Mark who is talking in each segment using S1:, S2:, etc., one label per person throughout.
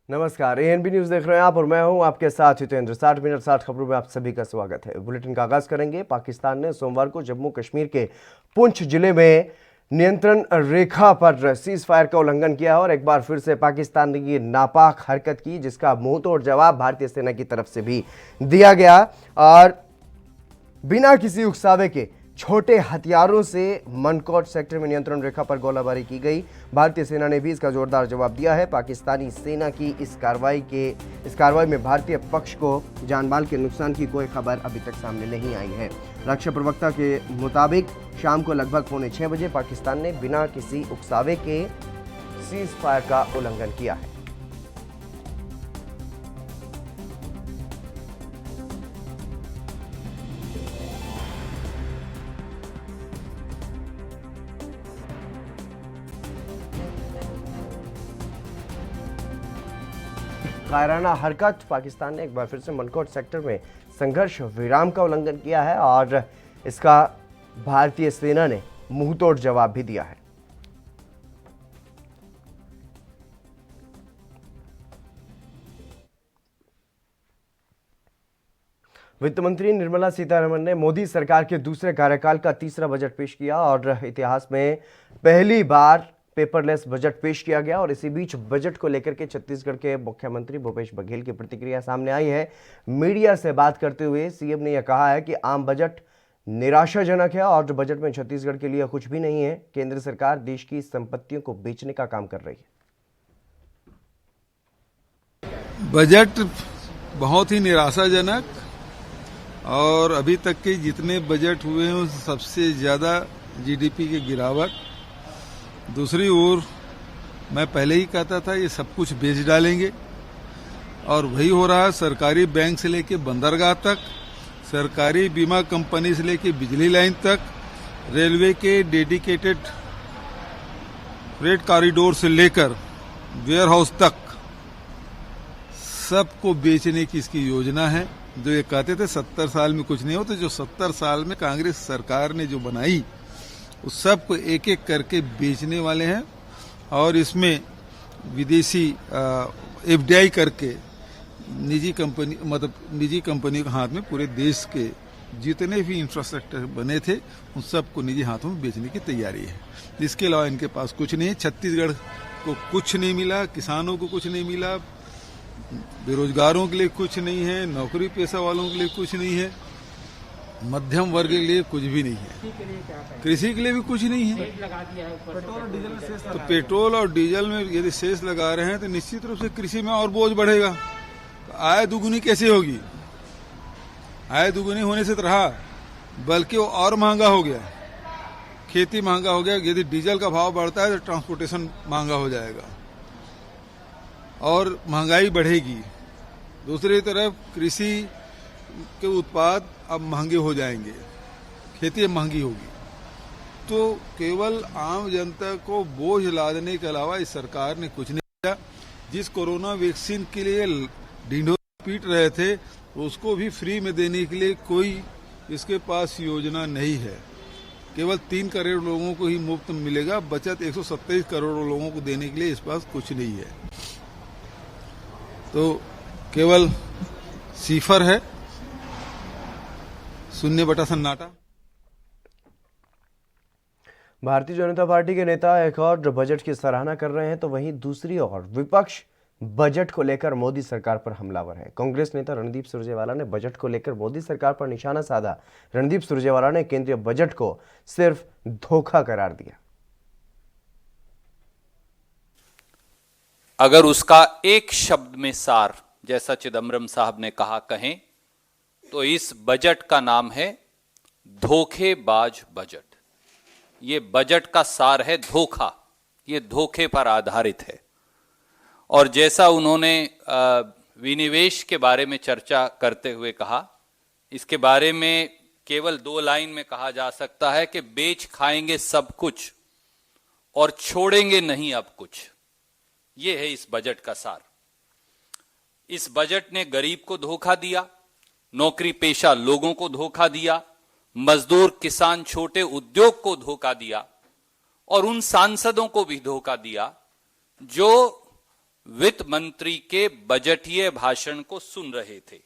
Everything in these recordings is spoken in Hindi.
S1: नमस्कार, एएनबी न्यूज देख रहे हैं आप और मैं हूं आपके साथ हितेंद्र। 60 मिनट 60 खबरों में आप सभी का स्वागत है। बुलेटिन का आगाज करेंगे। पाकिस्तान ने सोमवार को जम्मू कश्मीर के पुंछ जिले में नियंत्रण रेखा पर सीज फायर का उल्लंघन किया और एक बार फिर से पाकिस्तान ने ये नापाक हरकत की, जिसका मुंहतोड़ जवाब भारतीय सेना की तरफ से भी दिया गया और बिना किसी उकसावे के छोटे हथियारों से मनकोट सेक्टर में नियंत्रण रेखा पर गोलाबारी की गई। भारतीय सेना ने भी इसका जोरदार जवाब दिया है। पाकिस्तानी सेना की इस कार्रवाई में भारतीय पक्ष को जानमाल के नुकसान की कोई खबर अभी तक सामने नहीं आई है। रक्षा प्रवक्ता के मुताबिक शाम को लगभग 5:45 बजे पाकिस्तान ने बिना किसी उकसावे के सीज फायर का उल्लंघन किया है। कायराना हरकत। पाकिस्तान ने एक बार फिर से मनकोट सेक्टर में संघर्ष विराम का उल्लंघन किया है और इसका भारतीय सेना ने मुंहतोड़ जवाब भी दिया है। वित्त मंत्री निर्मला सीतारमण ने मोदी सरकार के दूसरे कार्यकाल का तीसरा बजट पेश किया और इतिहास में पहली बार पेपरलेस बजट पेश किया गया। और इसी बीच बजट को लेकर के छत्तीसगढ़ के मुख्यमंत्री भूपेश बघेल की प्रतिक्रिया सामने आई है। मीडिया से बात करते हुए सीएम ने यह कहा है कि आम बजट निराशाजनक है और बजट में छत्तीसगढ़ के लिए कुछ भी नहीं है। केंद्र सरकार देश की संपत्तियों को बेचने का काम कर रही है।
S2: बजट बहुत ही निराशाजनक और अभी तक के जितने बजट हुए हैं उस सबसे ज्यादा जीडीपी की गिरावट। दूसरी ओर मैं पहले ही कहता था ये सब कुछ बेच डालेंगे और वही हो रहा है। सरकारी बैंक से लेके बंदरगाह तक, सरकारी बीमा कंपनी से लेके बिजली लाइन तक, रेलवे के डेडिकेटेड फ्रेट कॉरिडोर से लेकर वेयर हाउस तक सबको बेचने की इसकी योजना है। जो ये कहते थे 70 साल में कुछ नहीं हो, तो जो 70 साल में कांग्रेस सरकार ने जो बनाई उस सब को एक एक करके बेचने वाले हैं और इसमें विदेशी एफडीआई करके निजी कंपनी के हाथ में पूरे देश के जितने भी इंफ्रास्ट्रक्चर बने थे उन सबको निजी हाथों में बेचने की तैयारी है। इसके अलावा इनके पास कुछ नहीं है। छत्तीसगढ़ को कुछ नहीं मिला, किसानों को कुछ नहीं मिला, बेरोजगारों के लिए कुछ नहीं है, नौकरी पेशा वालों के लिए कुछ नहीं है, मध्यम वर्ग के लिए कुछ भी नहीं है, कृषि के लिए भी कुछ नहीं है। तो पेट्रोल और डीजल में यदि सेस लगा रहे हैं तो निश्चित रूप से कृषि में और बोझ बढ़ेगा। तो आय दुगुनी कैसे होगी? आय दुगुनी होने से तो रहा, बल्कि वो और महंगा हो गया। खेती महंगा हो गया। यदि डीजल का भाव बढ़ता है तो ट्रांसपोर्टेशन महंगा हो जाएगा और महंगाई बढ़ेगी। दूसरी तरफ कृषि के उत्पाद अब महंगे हो जाएंगे, खेती महंगी होगी। तो केवल आम जनता को बोझ लादने के अलावा इस सरकार ने कुछ नहीं किया। जिस कोरोना वैक्सीन के लिए ढिंढोरा पीट रहे थे उसको भी फ्री में देने के लिए कोई इसके पास योजना नहीं है। केवल 3 करोड़ लोगों को ही मुफ्त मिलेगा। बचत 127 करोड़ लोगों को देने के लिए इस पास कुछ नहीं है। तो केवल सिफर है, शून्य बटा सन्नाटा।
S1: भारतीय जनता पार्टी के नेता एक और बजट की सराहना कर रहे हैं तो वहीं दूसरी ओर विपक्ष बजट को लेकर मोदी सरकार पर हमलावर है। कांग्रेस नेता रणदीप सुरजेवाला ने बजट को लेकर मोदी सरकार पर निशाना साधा। रणदीप सुरजेवाला ने केंद्रीय बजट को सिर्फ धोखा करार दिया।
S3: अगर उसका एक शब्द में सार, जैसा चिदम्बरम साहब ने कहा, कहें तो इस बजट का नाम है धोखेबाज बजट। ये बजट का सार है धोखा, ये धोखे पर आधारित है। और जैसा उन्होंने विनिवेश के बारे में चर्चा करते हुए कहा, इसके बारे में केवल 2 लाइन में कहा जा सकता है कि बेच खाएंगे सब कुछ और छोड़ेंगे नहीं अब कुछ। ये है इस बजट का सार। इस बजट ने गरीब को धोखा दिया, नौकरी पेशा लोगों को धोखा दिया, मजदूर, किसान, छोटे उद्योग को धोखा दिया और उन सांसदों को भी धोखा दिया जो वित्त मंत्री के बजटीय भाषण को सुन रहे थे।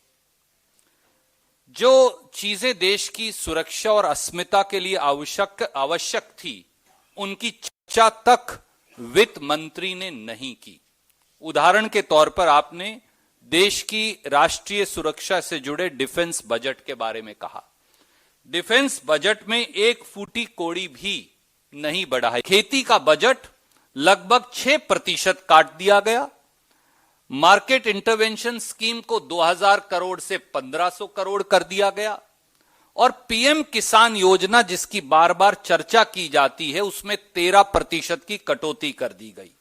S3: जो चीजें देश की सुरक्षा और अस्मिता के लिए आवश्यक थी, उनकी चर्चा तक वित्त मंत्री ने नहीं की। उदाहरण के तौर पर आपने देश की राष्ट्रीय सुरक्षा से जुड़े डिफेंस बजट के बारे में कहा। डिफेंस बजट में एक फूटी कोड़ी भी नहीं बढ़ा है। खेती का बजट लगभग 6% काट दिया गया। मार्केट इंटरवेंशन स्कीम को 2000 करोड़ से 1500 करोड़ कर दिया गया। और पीएम किसान योजना, जिसकी बार बार चर्चा की जाती है, उसमें 13% की कटौती कर दी गई।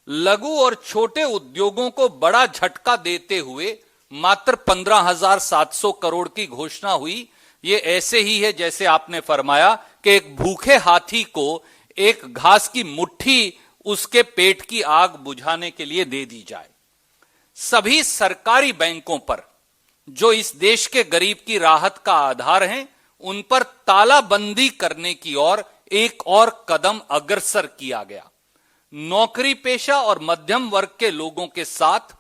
S3: लघु और छोटे उद्योगों को बड़ा झटका देते हुए मात्र 15,700 करोड़ की घोषणा हुई। ये ऐसे ही है जैसे आपने फरमाया कि एक भूखे हाथी को एक घास की मुट्ठी उसके पेट की आग बुझाने के लिए दे दी जाए। सभी सरकारी बैंकों पर, जो इस देश के गरीब की राहत का आधार हैं, उन पर तालाबंदी करने की ओर एक और कदम अग्रसर किया गया। नौकरी पेशा और मध्यम वर्ग के लोगों के साथ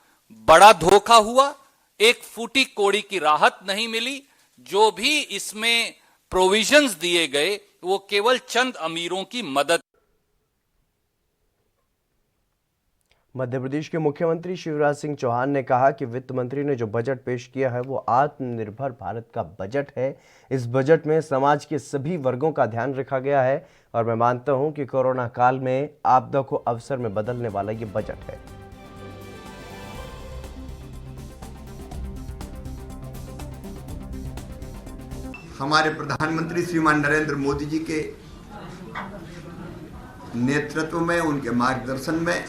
S3: बड़ा धोखा हुआ। एक फूटी कोड़ी की राहत नहीं मिली। जो भी इसमें प्रोविजंस दिए गए, वो केवल चंद अमीरों की मदद।
S1: मध्य प्रदेश के मुख्यमंत्री शिवराज सिंह चौहान ने कहा कि वित्त मंत्री ने जो बजट पेश किया है वो आत्मनिर्भर भारत का बजट है। इस बजट में समाज के सभी वर्गों का ध्यान रखा गया है और मैं मानता हूं कि कोरोना काल में आपदा को अवसर में बदलने वाला ये बजट है।
S4: हमारे प्रधानमंत्री श्रीमान नरेंद्र मोदी जी के नेतृत्व में, उनके मार्गदर्शन में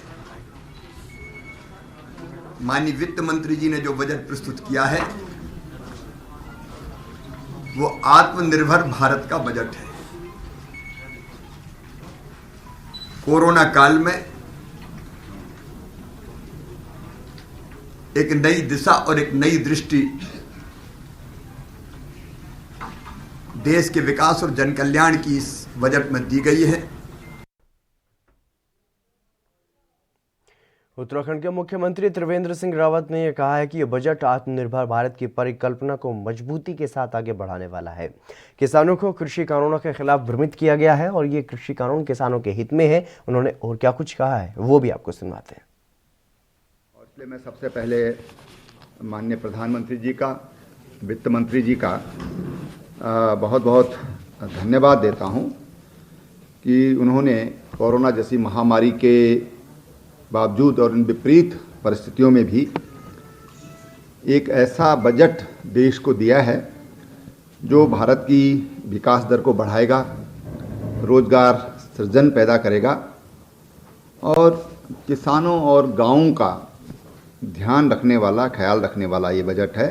S4: माननीय वित्त मंत्री जी ने जो बजट प्रस्तुत किया है वो आत्मनिर्भर भारत का बजट है। कोरोना काल में एक नई दिशा और एक नई दृष्टि देश के विकास और जन कल्याण की इस बजट में दी गई है।
S1: उत्तराखंड के मुख्यमंत्री त्रिवेंद्र सिंह रावत ने यह कहा है कि यह बजट आत्मनिर्भर भारत की परिकल्पना को मजबूती के साथ आगे बढ़ाने वाला है। किसानों को कृषि कानूनों के खिलाफ भ्रमित किया गया है और ये कृषि कानून किसानों के हित में है। उन्होंने और क्या कुछ कहा है वो भी आपको सुनवाते हैं।
S4: और इसलिए मैं सबसे पहले माननीय प्रधानमंत्री जी का, वित्त मंत्री जी का बहुत बहुत धन्यवाद देता हूं कि उन्होंने कोरोना जैसी महामारी के बावजूद और इन विपरीत परिस्थितियों में भी एक ऐसा बजट देश को दिया है जो भारत की विकास दर को बढ़ाएगा, रोजगार सृजन पैदा करेगा और किसानों और गांवों का ध्यान रखने वाला, ख्याल रखने वाला ये बजट है,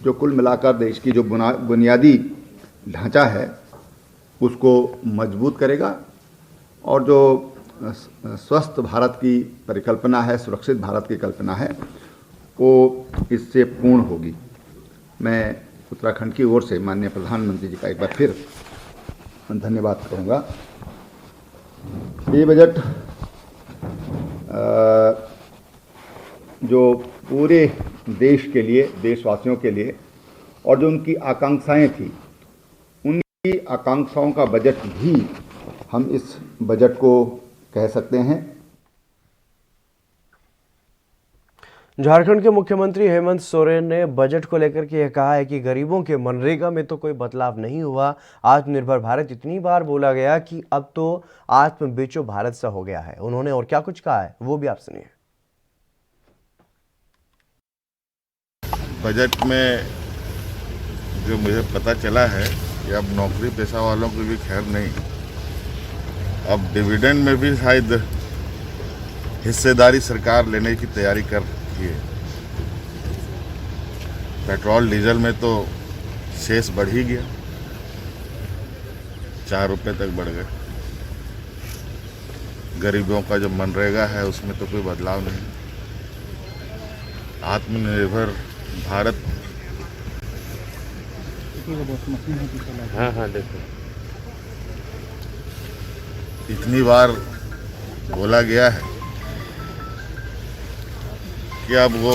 S4: जो कुल मिलाकर देश की जो बुनियादी ढांचा है उसको मजबूत करेगा और जो स्वस्थ भारत की परिकल्पना है, सुरक्षित भारत की कल्पना है, वो इससे पूर्ण होगी। मैं उत्तराखंड की ओर से माननीय प्रधानमंत्री जी का एक बार फिर धन्यवाद करूंगा। ये बजट जो पूरे देश के लिए, देशवासियों के लिए और जो उनकी आकांक्षाएं थी, उनकी आकांक्षाओं का बजट भी हम इस बजट को कह सकते हैं।
S1: झारखंड के मुख्यमंत्री हेमंत सोरेन ने बजट को लेकर के यह कहा है कि गरीबों के मनरेगा में तो कोई बदलाव नहीं हुआ। आत्मनिर्भर भारत इतनी बार बोला गया कि अब तो आत्म बेचो भारत सा हो गया है। उन्होंने और क्या कुछ कहा है वो भी आप सुनिए।
S5: बजट में जो मुझे पता चला है कि अब नौकरी पेशा वालों की भी खैर नहीं, अब डिविडेंड में भी शायद हिस्सेदारी सरकार लेने की तैयारी कर रही है। पेट्रोल डीजल में तो शेष बढ़ ही गया, 4 रुपये तक बढ़ गए। गरीबों का जो मनरेगा है उसमें तो कोई बदलाव नहीं। आत्मनिर्भर भारत, हाँ देखो, इतनी बार बोला गया है कि अब वो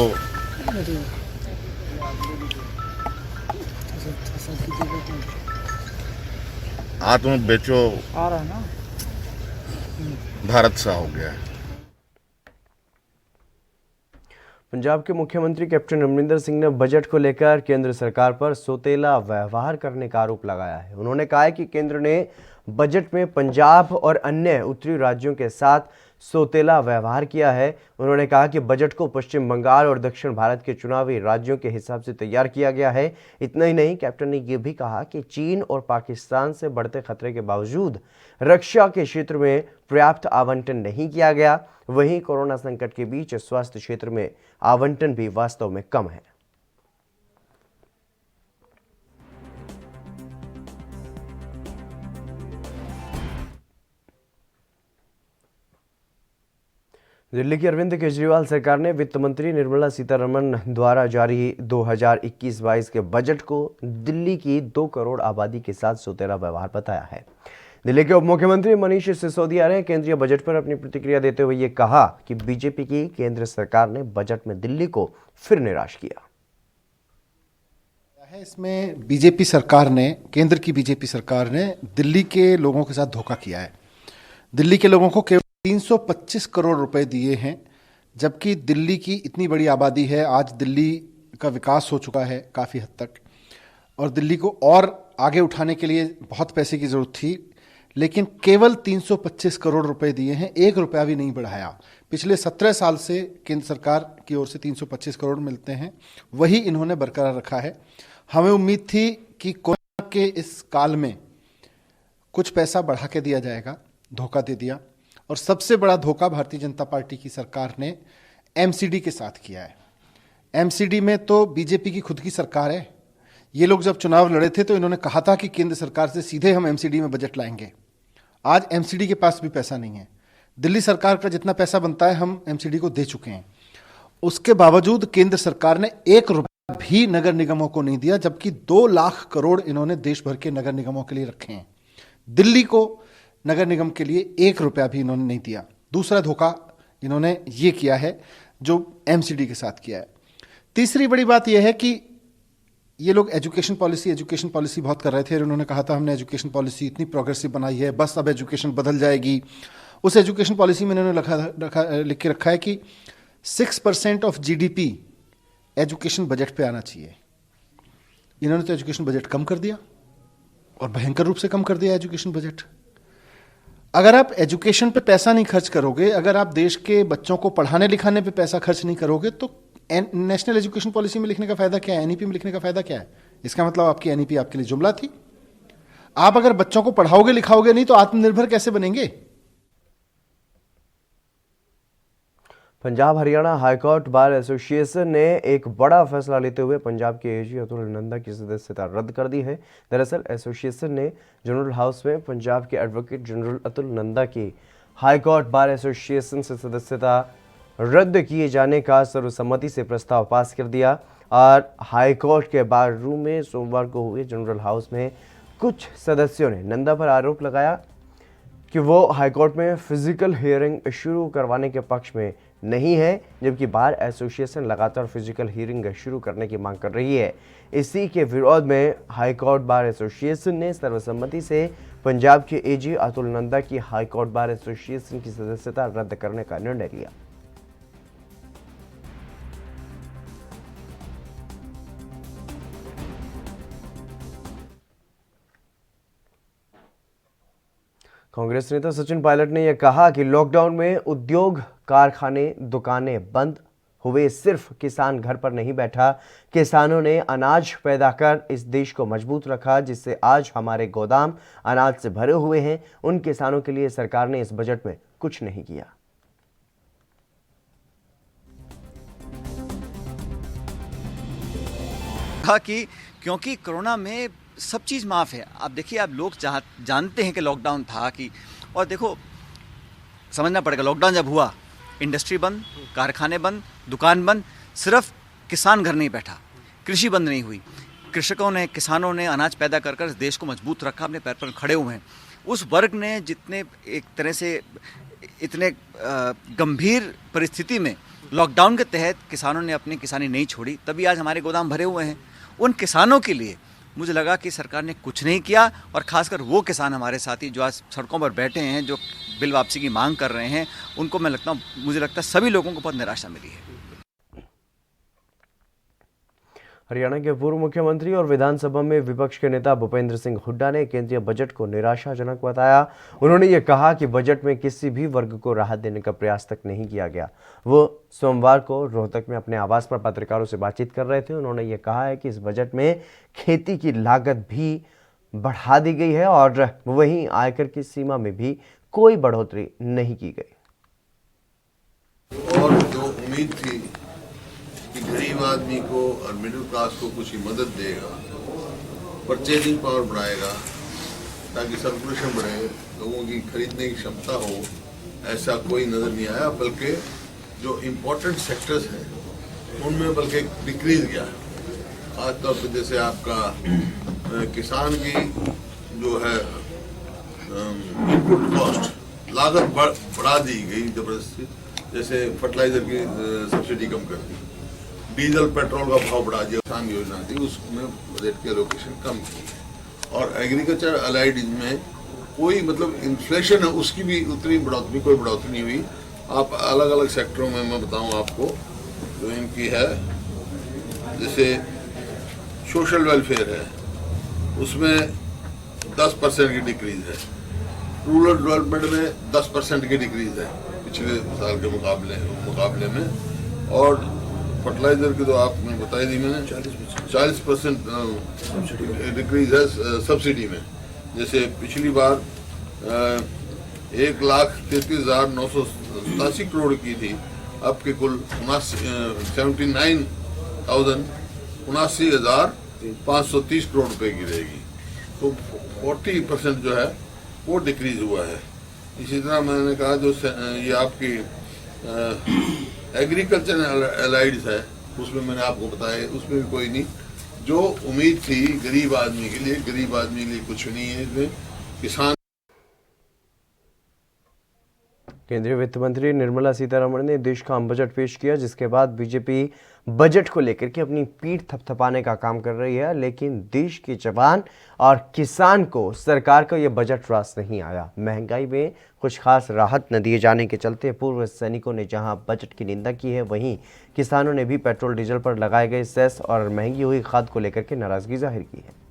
S5: आत्म बेचो भारत सा हो गया है।
S1: पंजाब के मुख्यमंत्री कैप्टन अमरिंदर सिंह ने बजट को लेकर केंद्र सरकार पर सौतेला व्यवहार करने का आरोप लगाया है। उन्होंने कहा है कि केंद्र ने बजट में पंजाब और अन्य उत्तरी राज्यों के साथ सौतेला व्यवहार किया है। उन्होंने कहा कि बजट को पश्चिम बंगाल और दक्षिण भारत के चुनावी राज्यों के हिसाब से तैयार किया गया है। इतना ही नहीं, कैप्टन ने यह भी कहा कि चीन और पाकिस्तान से बढ़ते खतरे के बावजूद रक्षा के क्षेत्र में पर्याप्त आवंटन नहीं किया गया। वहीं कोरोना संकट के बीच स्वास्थ्य क्षेत्र में आवंटन भी वास्तव में कम है। दिल्ली की अरविंद केजरीवाल सरकार ने वित्त मंत्री निर्मला सीतारमण द्वारा जारी 2021-22 के बजट को दिल्ली की 2 करोड़ आबादी के साथ सौतेला व्यवहार बताया है। दिल्ली के उप मुख्यमंत्री मनीष सिसोदिया ने केंद्रीय बजट पर अपनी प्रतिक्रिया देते हुए ये कहा कि बीजेपी की केंद्र सरकार ने बजट में दिल्ली को फिर निराश किया
S6: है। इसमें बीजेपी सरकार ने, केंद्र की बीजेपी सरकार ने दिल्ली के लोगों के साथ धोखा किया है। दिल्ली के लोगों को केवल 325 करोड़ रुपए दिए हैं, जबकि दिल्ली की इतनी बड़ी आबादी है। आज दिल्ली का विकास हो चुका है काफ़ी हद तक, और दिल्ली को और आगे उठाने के लिए बहुत पैसे की ज़रूरत थी, लेकिन केवल 325 करोड़ रुपए दिए हैं, 1 रुपया भी नहीं बढ़ाया। पिछले 17 साल से केंद्र सरकार की ओर से 325 करोड़ मिलते हैं, वही इन्होंने बरकरार रखा है। हमें उम्मीद थी कि कोरोना के इस काल में कुछ पैसा बढ़ा के दिया जाएगा, धोखा दे दिया। और सबसे बड़ा धोखा भारतीय जनता पार्टी की सरकार ने एमसीडी के साथ किया है। एमसीडी में तो बीजेपी की खुद की सरकार है। ये लोग जब चुनाव लड़े थे तो इन्होंने कहा था कि केंद्र सरकार से सीधे हम एमसीडी में बजट लाएंगे। आज एमसीडी के पास भी पैसा नहीं है। दिल्ली सरकार का जितना पैसा बनता है हम एमसीडी को दे चुके हैं। उसके बावजूद केंद्र सरकार ने 1 रुपया भी नगर निगमों को नहीं दिया, जबकि 2 लाख करोड़ इन्होंने देश भर के नगर निगमों के लिए रखे हैं। दिल्ली को नगर निगम के लिए 1 रुपया भी इन्होंने नहीं दिया। दूसरा धोखा इन्होंने ये किया है जो एमसीडी के साथ किया है। तीसरी बड़ी बात यह है कि ये लोग एजुकेशन पॉलिसी बहुत कर रहे थे। उन्होंने कहा था हमने एजुकेशन पॉलिसी इतनी प्रोग्रेसिव बनाई है, बस अब एजुकेशन बदल जाएगी। उस एजुकेशन पॉलिसी में इन्होंने लिख के रखा है कि 6% ऑफ जीडीपी एजुकेशन बजट पे आना चाहिए। इन्होंने तो एजुकेशन बजट कम कर दिया, और भयंकर रूप से कम कर दिया एजुकेशन बजट। अगर आप एजुकेशन पे पैसा नहीं खर्च करोगे, अगर आप देश के बच्चों को पढ़ाने लिखाने पे पैसा खर्च नहीं करोगे, तो नेशनल एजुकेशन पॉलिसी में लिखने का फायदा क्या है, एनईपी में लिखने का फायदा क्या है? इसका मतलब आपकी एनईपी आपके लिए जुमला थी। आप अगर बच्चों को पढ़ाओगे लिखाओगे नहीं तो आत्मनिर्भर कैसे बनेंगे?
S1: Punjab Haryana high court bar association ने एक बड़ा फैसला लेते हुए पंजाब के एजी अतुल नंदा की सदस्यता रद्द कर दी है। दरअसल एसोसिएशन ने जनरल हाउस में पंजाब के एडवोकेट जनरल अतुल नंदा की हाईकोर्ट बार एसोसिएशन से सदस्यता रद्द किए जाने का सर्वसम्मति से प्रस्ताव पास कर दिया। और हाईकोर्ट के बार रूम में सोमवार को हुए जनरल हाउस में कुछ सदस्यों ने नंदा पर आरोप लगाया कि वो हाईकोर्ट में फिजिकल हियरिंग शुरू करवाने के पक्ष में नहीं है, जबकि बार एसोसिएशन लगातार फिजिकल हियरिंग शुरू करने की मांग कर रही है। इसी के विरोध में हाईकोर्ट बार एसोसिएशन ने सर्वसम्मति से पंजाब के एजी अतुल नंदा की हाईकोर्ट बार एसोसिएशन की सदस्यता रद्द करने का निर्णय लिया। कांग्रेस नेता सचिन पायलट ने यह कहा कि लॉकडाउन में उद्योग, कारखाने, दुकानें बंद हुए, सिर्फ किसान घर पर नहीं बैठा। किसानों ने अनाज पैदा कर इस देश को मजबूत रखा, जिससे आज हमारे गोदाम अनाज से भरे हुए हैं। उन किसानों के लिए सरकार ने इस बजट में कुछ नहीं किया।
S7: कहा कि क्योंकि कोरोना में सब चीज़ माफ़ है। आप देखिए, आप लोग जानते हैं कि लॉकडाउन था कि, और देखो समझना पड़ेगा, लॉकडाउन जब हुआ इंडस्ट्री बंद, कारखाने बंद, दुकान बंद, सिर्फ किसान घर नहीं बैठा, कृषि बंद नहीं हुई। कृषकों ने, किसानों ने अनाज पैदा कर कर देश को मजबूत रखा, अपने पैर पर खड़े हुए हैं। उस वर्ग ने जितने एक तरह से इतने गंभीर परिस्थिति में लॉकडाउन के तहत किसानों ने अपनी किसानी नहीं छोड़ी, तभी आज हमारे गोदाम भरे हुए हैं। उन किसानों के लिए मुझे लगा कि सरकार ने कुछ नहीं किया, और खासकर वो किसान हमारे साथी जो आज सड़कों पर बैठे हैं, जो बिल वापसी की मांग कर रहे हैं, उनको मुझे लगता है सभी लोगों को बहुत निराशा मिली है।
S1: हरियाणा के पूर्व मुख्यमंत्री और विधानसभा में विपक्ष के नेता भूपेंद्र सिंह हुड्डा ने केंद्रीय बजट को निराशाजनक बताया। उन्होंने ये कहा कि बजट में किसी भी वर्ग को राहत देने का प्रयास तक नहीं किया गया। वो सोमवार को रोहतक में अपने आवास पर पत्रकारों से बातचीत कर रहे थे। उन्होंने ये कहा है कि इस बजट में खेती की लागत भी बढ़ा दी गई है और वहीं आयकर की सीमा में भी कोई बढ़ोतरी नहीं की गई।
S8: और जो उम्मीद थी कि गरीब आदमी को और मिडिल क्लास को कुछ ही मदद देगा, परचेजिंग पावर बढ़ाएगा ताकि सर्कुलेशन बढ़े, लोगों की खरीदने की क्षमता हो, ऐसा कोई नजर नहीं आया। बल्कि जो इम्पोर्टेंट सेक्टर्स हैं उनमें बल्कि डिक्रीज गया। खासतौर पर जैसे आपका किसान की जो है इनपुट कॉस्ट लागत बढ़ा दी गई जबरदस्ती, जैसे फर्टिलाइजर की सब्सिडी कम कर दी, डीजल पेट्रोल का भाव बढ़ा दिया। किसान योजना थी उसमें बजट की एलोकेशन कम की, और एग्रीकल्चर अलाइड में कोई मतलब इन्फ्लेशन है उसकी भी उतनी बढ़ोतरी कोई बढ़ोतरी नहीं हुई। आप अलग अलग सेक्टरों में मैं बताऊं आपको जो इनकी है, जैसे सोशल वेलफेयर है उसमें 10% की डिक्रीज है, रूरल डेवलपमेंट में 10% की डिक्रीज है पिछले साल के मुकाबले में, और फर्टिलाइजर की तो आपने बताई दी मैंने 40% डिक्रीज है सब्सिडी में। जैसे पिछली बार 1,33,987 करोड़ की थी, अब के कुल 79,530 करोड़ रुपए की रहेगी, तो 40% जो है वो डिक्रीज हुआ है। इसी तरह मैंने कहा जो ये आपकी एग्रीकल्चर अलाइड्स है उसमें मैंने आपको बताया उसमें भी कोई नहीं। जो उम्मीद थी गरीब आदमी के लिए, गरीब आदमी के लिए कुछ नहीं है इसमें। किसान
S1: केंद्रीय वित्त मंत्री निर्मला सीतारमण ने देश का आम बजट पेश किया, जिसके बाद बीजेपी बजट को लेकर के अपनी पीठ थपथपाने का काम कर रही है, लेकिन देश के जवान और किसान को सरकार का यह बजट रास नहीं आया। महंगाई में कुछ खास राहत न दिए जाने के चलते पूर्व सैनिकों ने जहां बजट की निंदा की है, वहीं किसानों ने भी पेट्रोल डीजल पर लगाए गए सेस और महंगी हुई खाद को लेकर के नाराजगी जाहिर की है।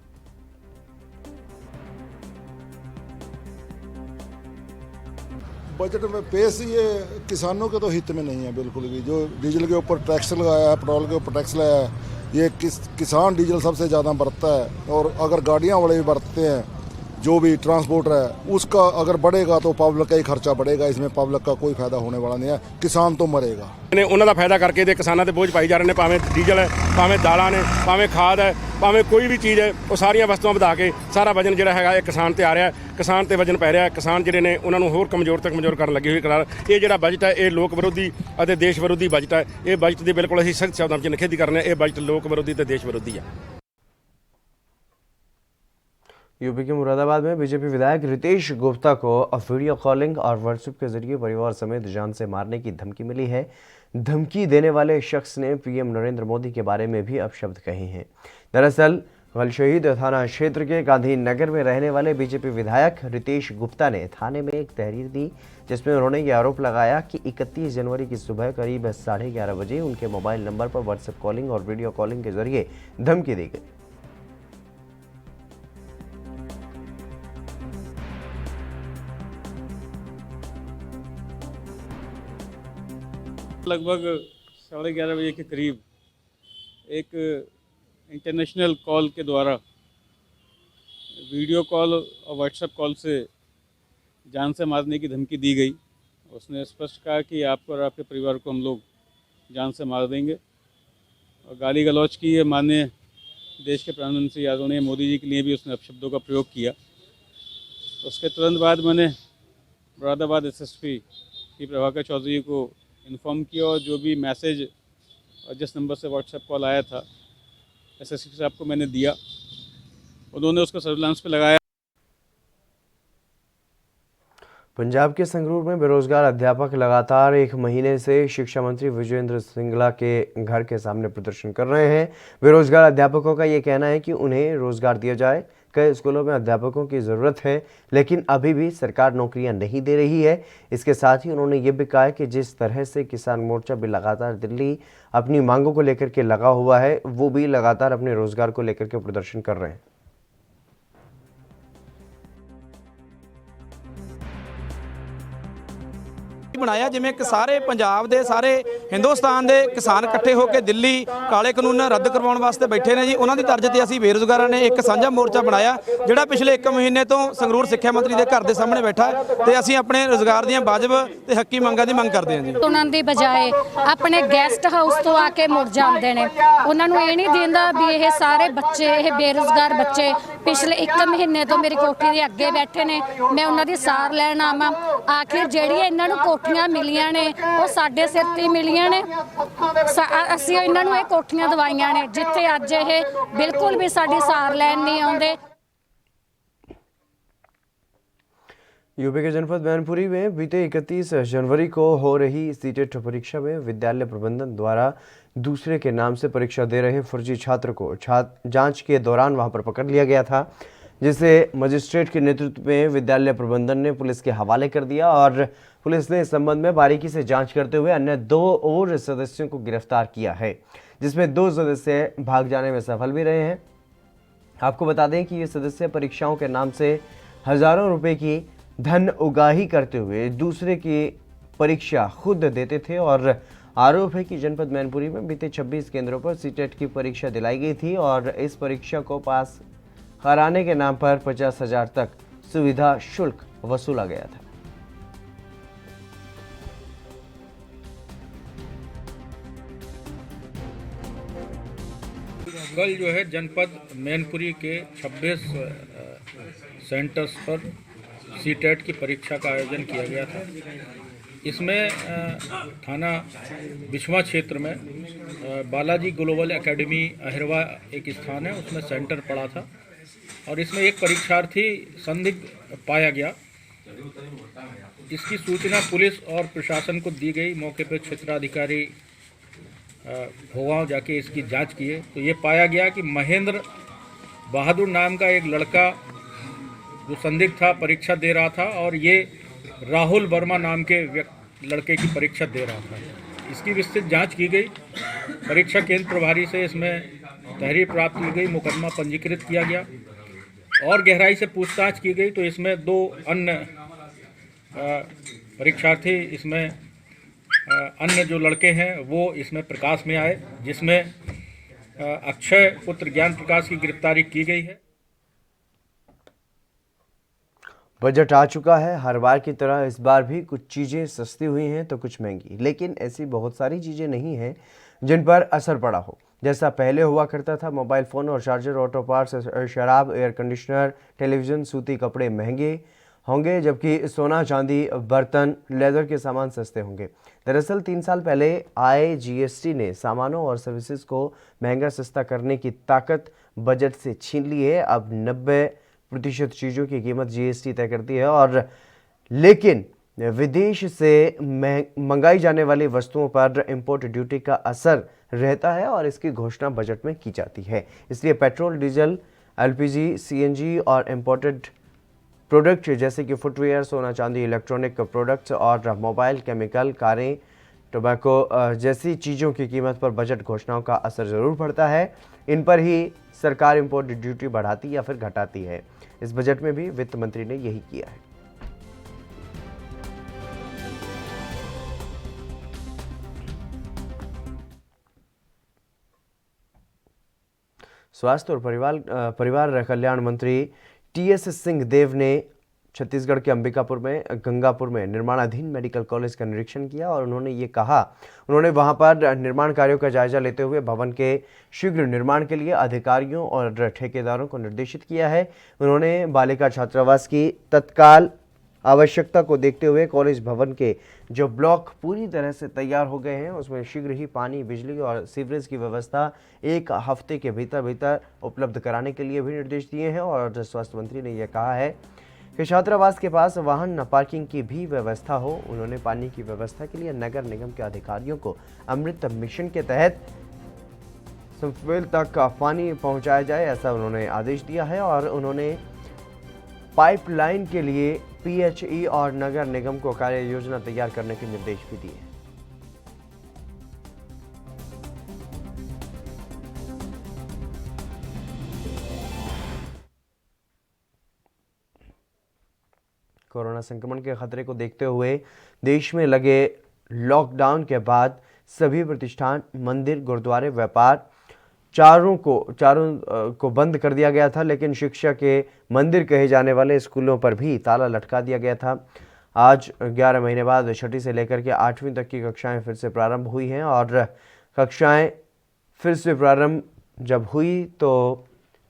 S9: बजट में पेश ये किसानों के तो हित में नहीं है बिल्कुल भी। जो डीजल के ऊपर टैक्स लगाया है, पेट्रोल के ऊपर टैक्स लगाया है, ये किसान डीजल सबसे ज़्यादा बरतता है, और अगर गाड़ियां वाले भी बरतते हैं, जो भी ट्रांसपोर्टर है उसका अगर बढ़ेगा तो पब्लिक का ही खर्चा बढ़ेगा। इसमें पब्लिक का कोई फायदा होने वाला नहीं है, किसान तो मरेगा।
S10: ਉਹਨਾਂ ਦਾ ਫਾਇਦਾ ਕਰਕੇ ਤੇ ਕਿਸਾਨਾਂ ਤੇ ਬੋਝ ਪਾਈ ਜਾ ਰਹੇ ਨੇ, ਭਾਵੇਂ ਡੀਜ਼ਲ ਹੈ, ਭਾਵੇਂ ਦਾਲਾਂ ਨੇ, ਭਾਵੇਂ ਖਾਦ ਹੈ, ਭਾਵੇਂ ਕੋਈ ਵੀ ਚੀਜ਼ ਹੈ, ਉਹ ਸਾਰੀਆਂ ਵਸਤੂਆਂ ਵਧਾ ਕੇ ਸਾਰਾ ਵਜਨ ਜਿਹੜਾ ਹੈਗਾ ਇਹ ਕਿਸਾਨ ਤੇ ਆ ਰਿਹਾ, ਕਿਸਾਨ ਤੇ ਵਜਨ ਪੈ ਰਿਹਾ। ਕਿਸਾਨ ਜਿਹੜੇ ਨੇ ਉਹਨਾਂ ਨੂੰ ਹੋਰ ਕਮਜ਼ੋਰ ਤੱਕ ਕਮਜ਼ੋਰ ਕਰਨ ਲੱਗੀ ਹੋਈ ਕਰਾਰ। ਇਹ ਜਿਹੜਾ ਬਜਟ ਹੈ ਇਹ ਲੋਕ ਵਿਰੋਧੀ ਅਤੇ ਦੇਸ਼ ਵਿਰੋਧੀ ਬਜਟ ਹੈ। ਇਹ ਬਜਟ ਦੀ ਬਿਲਕੁਲ ਅਸੀਂ ਸਖਤ ਸ਼ਬਦਾਂ ਵਿੱਚ ਨਿਖੇਧੀ ਕਰਨੇ। ਇਹ ਬਜਟ ਲੋਕ ਵਿਰੋਧੀ ਤੇ ਦੇਸ਼ ਵਿਰੋਧੀ ਹੈ।
S1: यूपी के मुरादाबाद में बीजेपी विधायक रितेश गुप्ता को वीडियो कॉलिंग और व्हाट्सएप के जरिए परिवार समेत जान से मारने की धमकी मिली है। धमकी देने वाले शख्स ने पीएम नरेंद्र मोदी के बारे में भी अपशब्द कहे हैं। दरअसल गलशहीद थाना क्षेत्र के गांधी नगर में रहने वाले बीजेपी विधायक रितेश गुप्ता ने थाने में एक तहरीर दी, जिसमें उन्होंने ये आरोप लगाया कि 31 जनवरी की सुबह करीब 11:30 बजे उनके मोबाइल नंबर पर व्हाट्सएप कॉलिंग और वीडियो कॉलिंग के जरिए धमकी दी गई।
S11: लगभग 11:30 बजे के करीब एक इंटरनेशनल कॉल के द्वारा वीडियो कॉल और व्हाट्सएप कॉल से जान से मारने की धमकी दी गई। उसने स्पष्ट कहा कि आपको और आपके परिवार को हम लोग जान से मार देंगे, और गाली गलौज की। माननीय देश के प्रधानमंत्री आदरणीय मोदी जी के लिए भी उसने अपशब्दों का प्रयोग किया। उसके तुरंत बाद मैंने मुरादाबाद एसएसपी पी प्रभाकर चौधरी को इन्फॉर्म किया, और जो भी मैसेज और जिस नंबर से व्हाट्सएप कॉल आया था एसएसपी साहब को मैंने दिया। उन्होंने उसको सर्विलांस पे लगाया।
S1: पंजाब के संगरूर में बेरोजगार अध्यापक लगातार एक महीने से शिक्षा मंत्री विजयेंद्र सिंगला के घर के सामने प्रदर्शन कर रहे हैं। बेरोजगार अध्यापकों का ये कहना है कि उन्हें रोजगार दिया जाए। कई स्कूलों में अध्यापकों की ज़रूरत है, लेकिन अभी भी सरकार नौकरियां नहीं दे रही है। इसके साथ ही उन्होंने ये भी कहा है कि जिस तरह से किसान मोर्चा भी लगातार दिल्ली अपनी मांगों को लेकर के लगा हुआ है, वो भी लगातार अपने रोजगार को लेकर के प्रदर्शन कर रहे हैं।
S12: ਬਣਾਇਆ ਜਿਵੇਂ ਕਿ ਸਾਰੇ ਪੰਜਾਬ ਦੇ ਸਾਰੇ ਹਿੰਦੁਸਤਾਨ ਦੇ ਕਿਸਾਨ ਇਕੱਠੇ ਹੋ ਕੇ ਦਿੱਲੀ ਕਾਲੇ ਕਾਨੂੰਨ ਰੱਦ ਕਰਵਾਉਣ ਵਾਸਤੇ ਬੈਠੇ ਨੇ ਜੀ। ਉਹਨਾਂ ਦੀ ਤਰਜ਼ ਤੇ ਅਸੀਂ ਬੇਰੁਜ਼ਗਾਰਾਂ ਨੇ ਇੱਕ ਸਾਂਝਾ ਮੋਰਚਾ ਬਣਾਇਆ ਜਿਹੜਾ ਪਿਛਲੇ 1 ਮਹੀਨੇ ਤੋਂ ਸੰਗਰੂਰ ਸਿੱਖਿਆ ਮੰਤਰੀ ਦੇ ਘਰ ਦੇ ਸਾਹਮਣੇ ਬੈਠਾ ਤੇ ਅਸੀਂ ਆਪਣੇ ਰੋਜ਼ਗਾਰ ਦੀਆਂ ਵਾਜਬ ਤੇ ਹੱਕੀ ਮੰਗਾਂ ਦੀ ਮੰਗ ਕਰਦੇ ਹਾਂ ਜੀ।
S13: ਉਹਨਾਂ ਦੀ ਬਜਾਏ ਆਪਣੇ ਗੈਸਟ ਹਾਊਸ ਤੋਂ ਆ ਕੇ ਮੁੜ ਜਾਂਦੇ ਨੇ। ਉਹਨਾਂ ਨੂੰ ਇਹ ਨਹੀਂ ਦਿੰਦਾ ਵੀ ਇਹ ਸਾਰੇ ਬੱਚੇ, ਇਹ ਬੇਰੁਜ਼ਗਾਰ ਬੱਚੇ ਪਿਛਲੇ 1 ਮਹੀਨੇ ਤੋਂ ਮੇਰੀ ਕੋਠੀ ਦੇ ਅੱਗੇ ਬੈਠੇ ਨੇ। ਮੈਂ ਉਹਨਾਂ ਦੀ ਸਾਰ ਲੈਣ ਆਵਾਂ। ਆਖਿਰ ਜਿਹੜੀਆਂ ਇਹਨਾਂ ਨੂੰ ਕੋਠੀਆਂ ਮਿਲੀਆਂ ਨੇ ਉਹ ਸਾਡੇ ਸਿਰ ਤੇ ਮਿਲੀਆਂ ਨੇ। ਅਸੀਂ ਇਹਨਾਂ ਨੂੰ ਇਹ ਕੋਠੀਆਂ ਦਵਾਈਆਂ ਨੇ ਜਿੱਥੇ ਅੱਜ ਇਹ ਬਿਲਕੁਲ ਵੀ ਸਾਡੀ ਸਾਰ ਲੈਣ नहीं आते।
S1: यूपी के जनपद मैनपुरी में बीते 31 जनवरी को हो रही सीटेट परीक्षा में विद्यालय प्रबंधन द्वारा दूसरे के नाम से परीक्षा दे रहे फर्जी छात्र को जांच के दौरान वहां पर पकड़ लिया गया था, जिसे मजिस्ट्रेट के नेतृत्व में विद्यालय प्रबंधन ने पुलिस के हवाले कर दिया और पुलिस ने इस संबंध में बारीकी से जांच करते हुए अन्य 2 और सदस्यों को गिरफ्तार किया है, जिसमें 2 सदस्य भाग जाने में सफल भी रहे हैं। आपको बता दें कि ये सदस्य परीक्षाओं के नाम से हजारों रुपए की धन उगाही करते हुए दूसरे की परीक्षा खुद देते थे और आरोप है कि जनपद मैनपुरी में बीते 26 केंद्रों पर सीटेट की परीक्षा दिलाई गई थी और इस परीक्षा को पास कराने के नाम पर 50,000 तक सुविधा शुल्क वसूला गया था।
S14: कल जो है जनपद मैनपुरी के 26 सेंटर्स पर सीटेट की परीक्षा का आयोजन किया गया था। इसमें थाना बिछवा क्षेत्र में बालाजी ग्लोबल एकेडमी अहिरवा एक स्थान है, उसमें सेंटर पड़ा था और इसमें एक परीक्षार्थी संदिग्ध पाया गया। इसकी सूचना पुलिस और प्रशासन को दी गई। मौके पर क्षेत्राधिकारी भोगांव जाके इसकी जांच किए तो ये पाया गया कि महेंद्र बहादुर नाम का एक लड़का जो संदिग्ध था परीक्षा दे रहा था और ये राहुल वर्मा नाम के लड़के की परीक्षा दे रहा था। इसकी विस्तृत जांच की गई। परीक्षा केंद्र प्रभारी से इसमें तहरीर प्राप्त की गई, मुकदमा पंजीकृत किया गया और गहराई से पूछताछ की गई तो इसमें 2 अन्य परीक्षार्थी इसमें अन्य जो लड़के हैं वो इसमें प्रकाश में आए, जिसमें अक्षय पुत्र ज्ञान प्रकाश की गिरफ्तारी की गई है।
S1: बजट आ चुका है। हर बार की तरह इस बार भी कुछ चीज़ें सस्ती हुई हैं तो कुछ महंगी, लेकिन ऐसी बहुत सारी चीज़ें नहीं हैं जिन पर असर पड़ा हो। जैसा पहले हुआ करता था, मोबाइल फ़ोन और चार्जर, ऑटो पार्ट्स, शराब, एयर कंडीशनर, टेलीविज़न, सूती कपड़े महंगे होंगे, जबकि सोना, चांदी, बर्तन, लेदर के सामान सस्ते होंगे। दरअसल 3 साल पहले आए जीएसटी ने सामानों और सर्विसेज को महंगा सस्ता करने की ताकत बजट से छीन ली है। अब 90% चीज़ों की कीमत जीएसटी तय करती है और लेकिन विदेश से मंगाई जाने वाली वस्तुओं पर इंपोर्ट ड्यूटी का असर रहता है और इसकी घोषणा बजट में की जाती है। इसलिए पेट्रोल, डीजल, एलपीजी, सीएनजी और इंपोर्टेड प्रोडक्ट जैसे कि फुटवेयर, सोना चांदी, इलेक्ट्रॉनिक प्रोडक्ट्स और मोबाइल, केमिकल, कारें, टोबैको जैसी चीज़ों की कीमत पर बजट घोषणाओं का असर ज़रूर पड़ता है। इन पर ही सरकार इंपोर्ट ड्यूटी बढ़ाती या फिर घटाती है। इस बजट में भी वित्त मंत्री ने यही किया है। स्वास्थ्य और परिवार कल्याण मंत्री टीएस सिंहदेव ने छत्तीसगढ़ के अंबिकापुर में गंगापुर में निर्माणाधीन मेडिकल कॉलेज का निरीक्षण किया और उन्होंने वहां पर निर्माण कार्यों का जायजा लेते हुए भवन के शीघ्र निर्माण के लिए अधिकारियों और ठेकेदारों को निर्देशित किया है। उन्होंने बालिका छात्रावास की तत्काल आवश्यकता को देखते हुए कॉलेज भवन के जो ब्लॉक पूरी तरह से तैयार हो गए हैं उसमें शीघ्र ही पानी, बिजली और सीवरेज की व्यवस्था 1 हफ्ते के भीतर उपलब्ध कराने के लिए भी निर्देश दिए हैं। और स्वास्थ्य मंत्री ने यह कहा है कि छात्रावास के पास वाहन पार्किंग की भी व्यवस्था हो। उन्होंने पानी की व्यवस्था के लिए नगर निगम के अधिकारियों को अमृत मिशन के तहत संफेल तक पानी पहुंचाया जाए, ऐसा उन्होंने आदेश दिया है। और उन्होंने पाइपलाइन के लिए PHE और नगर निगम को कार्य योजना तैयार करने के निर्देश भी दिए। कोरोना संक्रमण के खतरे को देखते हुए देश में लगे लॉकडाउन के बाद सभी प्रतिष्ठान, मंदिर, गुरुद्वारे, व्यापार चारों को बंद कर दिया गया था, लेकिन शिक्षा के मंदिर कहे जाने वाले स्कूलों पर भी ताला लटका दिया गया था। आज 11 महीने बाद 6ठी से लेकर के 8वीं तक की कक्षाएं फिर से प्रारंभ हुई हैं और कक्षाएं फिर से प्रारंभ जब हुई तो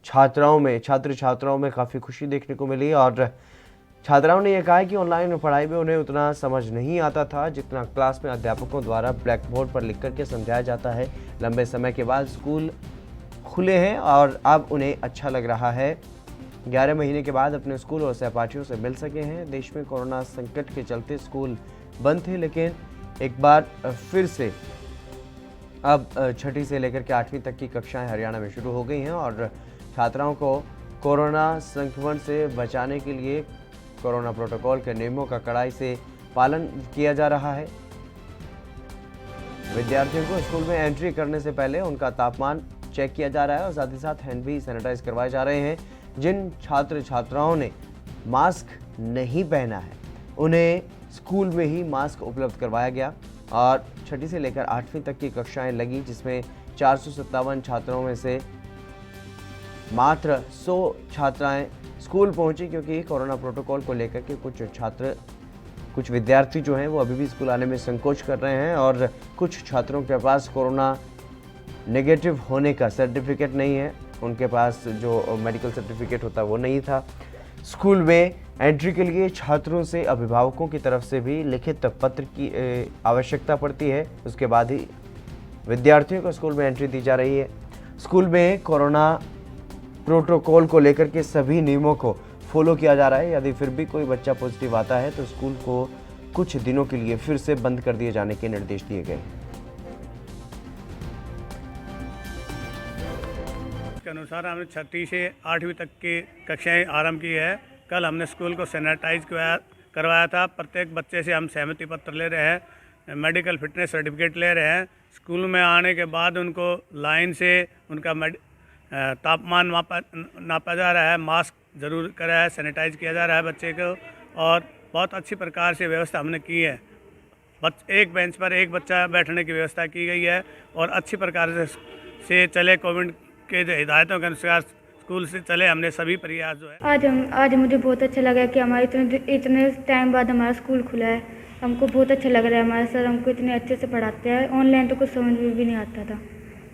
S1: छात्र छात्राओं में काफ़ी खुशी देखने को मिली और छात्राओं ने यह कहा कि ऑनलाइन पढ़ाई में उन्हें उतना समझ नहीं आता था जितना क्लास में अध्यापकों द्वारा ब्लैक बोर्ड पर लिख करके समझाया जाता है। लंबे समय के बाद स्कूल खुले हैं और अब उन्हें अच्छा लग रहा है। 11 महीने के बाद अपने स्कूल और सहपाठियों से मिल सके हैं। देश में कोरोना संकट के चलते स्कूल बंद थे, लेकिन एक बार फिर से अब 6ठी से लेकर के 8वीं तक की कक्षाएं हरियाणा में शुरू हो गई हैं और छात्राओं को कोरोना संक्रमण से बचाने के लिए कोरोना प्रोटोकॉल के नियमों का कड़ाई से पालन किया जा रहा है। विद्यार्थियों को स्कूल में एंट्री करने से पहले उनका तापमान चेक किया जा रहा है और साथ ही साथ हैंड भी सैनिटाइज करवाए जा रहे हैं। जिन छात्र छात्राओं ने मास्क नहीं पहना है उन्हें स्कूल में ही मास्क उपलब्ध करवाया गया और 6ठी से लेकर 8वीं तक की कक्षाएं लगी, जिसमें 457 छात्रों में से मात्र 100 छात्राएं स्कूल पहुंची, क्योंकि कोरोना प्रोटोकॉल को लेकर के कुछ विद्यार्थी जो हैं वो अभी भी स्कूल आने में संकोच कर रहे हैं और कुछ छात्रों के पास कोरोना नेगेटिव होने का सर्टिफिकेट नहीं है, उनके पास जो मेडिकल सर्टिफिकेट होता है वो नहीं था। स्कूल में एंट्री के लिए छात्रों से अभिभावकों की तरफ से भी लिखित पत्र की आवश्यकता पड़ती है, उसके बाद ही विद्यार्थियों को स्कूल में एंट्री दी जा रही है। स्कूल में कोरोना प्रोटोकॉल को लेकर के सभी नियमों को फॉलो किया जा रहा है। यदि फिर भी कोई बच्चा पॉजिटिव आता है तो स्कूल को कुछ दिनों के लिए फिर से बंद कर दिए जाने के निर्देश दिए गए।
S15: के अनुसार हमने 6ठी से 8वीं तक की कक्षाएं आरंभ की है। कल हमने स्कूल को सैनिटाइज करवाया था। प्रत्येक बच्चे से हम सहमति पत्र ले रहे हैं, मेडिकल फिटनेस सर्टिफिकेट ले रहे हैं। स्कूल में आने के बाद उनको लाइन से उनका तापमान नापा जा रहा है, मास्क ज़रूर करा है, सैनिटाइज किया जा रहा है बच्चे को और बहुत अच्छी प्रकार से व्यवस्था हमने की है। एक बेंच पर एक बच्चा बैठने की व्यवस्था की गई है और अच्छी प्रकार से चले, कोविड के जो हिदायतों के अनुसार स्कूल से चले। हमने सभी प्रयास जो है
S16: आज मुझे बहुत अच्छा लगा कि हमारे इतने टाइम बाद हमारा स्कूल खुला है। हमको बहुत अच्छा लग रहा है, हमारे सर हमको इतने अच्छे से पढ़ाते हैं। ऑनलाइन तो कुछ समझ में भी नहीं आता था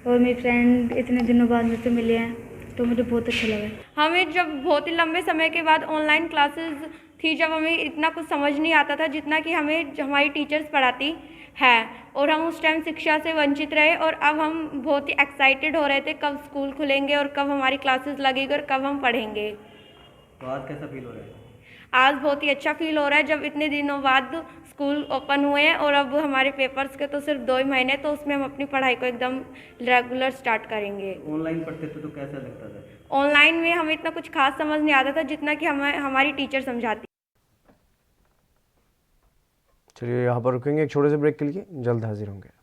S16: और मेरे फ्रेंड इतने दिनों बाद मुझसे मिले हैं तो मुझे बहुत अच्छा लगा।
S17: हमें जब बहुत ही लंबे समय के बाद ऑनलाइन क्लासेस थी, जब हमें इतना कुछ समझ नहीं आता था जितना कि हमें हमारी टीचर्स पढ़ाती है और हम उस टाइम शिक्षा से वंचित रहे और अब हम बहुत ही एक्साइटेड हो रहे थे कब स्कूल खुलेंगे और कब हमारी क्लासेस लगेगी और कब हम पढ़ेंगे।
S18: तो आज कैसा फील हो रहा है?
S17: आज बहुत ही अच्छा फील हो रहा है जब इतने दिनों बाद स्कूल ओपन हुए हैं और अब हमारे पेपर्स के तो सिर्फ 2 ही महीने, तो उसमें हम अपनी पढ़ाई को एकदम रेगुलर स्टार्ट करेंगे।
S18: ऑनलाइन पढ़ते थे तो कैसा लगता था?
S17: ऑनलाइन में हमें इतना कुछ खास समझ नहीं आता था जितना कि हमारी टीचर समझाती।
S1: चलिए यहाँ पर रुकेंगे एक छोटे से ब्रेक के लिए, जल्द हाजिर होंगे।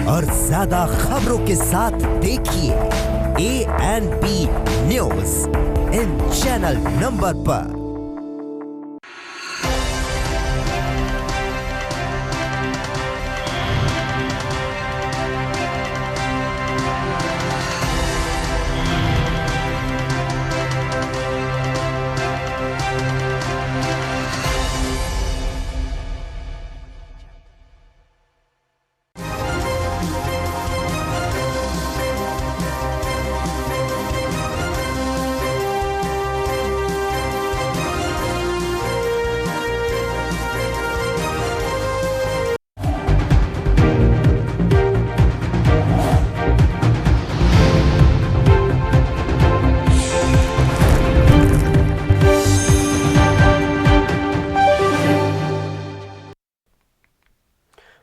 S19: और ज्यादा खबरों के साथ देखिए ANP news in channel number पर।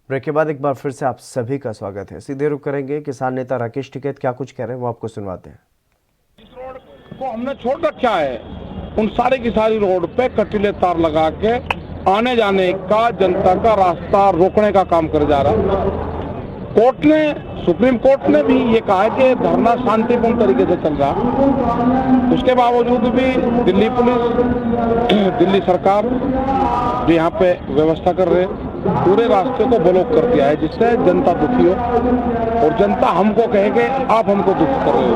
S1: ब्रेक के बाद एक बार फिर से आप सभी का स्वागत है। सीधे रुख करेंगे किसान नेता राकेश टिकैत क्या कुछ कह रहे हैं वो आपको सुनवाते हैं।
S10: को हमने छोड़ रखा है, उन सारे की सारी रोड पे कटीले तार लगा के आने जाने का जनता का रास्ता रोकने का काम कर जा रहा है। कोर्ट ने, सुप्रीम कोर्ट ने भी ये कहा है कि धरना शांतिपूर्ण तरीके से चल रहा, उसके बावजूद भी दिल्ली पुलिस, दिल्ली सरकार जो यहाँ पे व्यवस्था कर रहे पूरे रास्ते को ब्लॉक कर दिया है, जिससे जनता दुखी हो और जनता हमको कहे कि आप हमको दुखी कर रहे हो।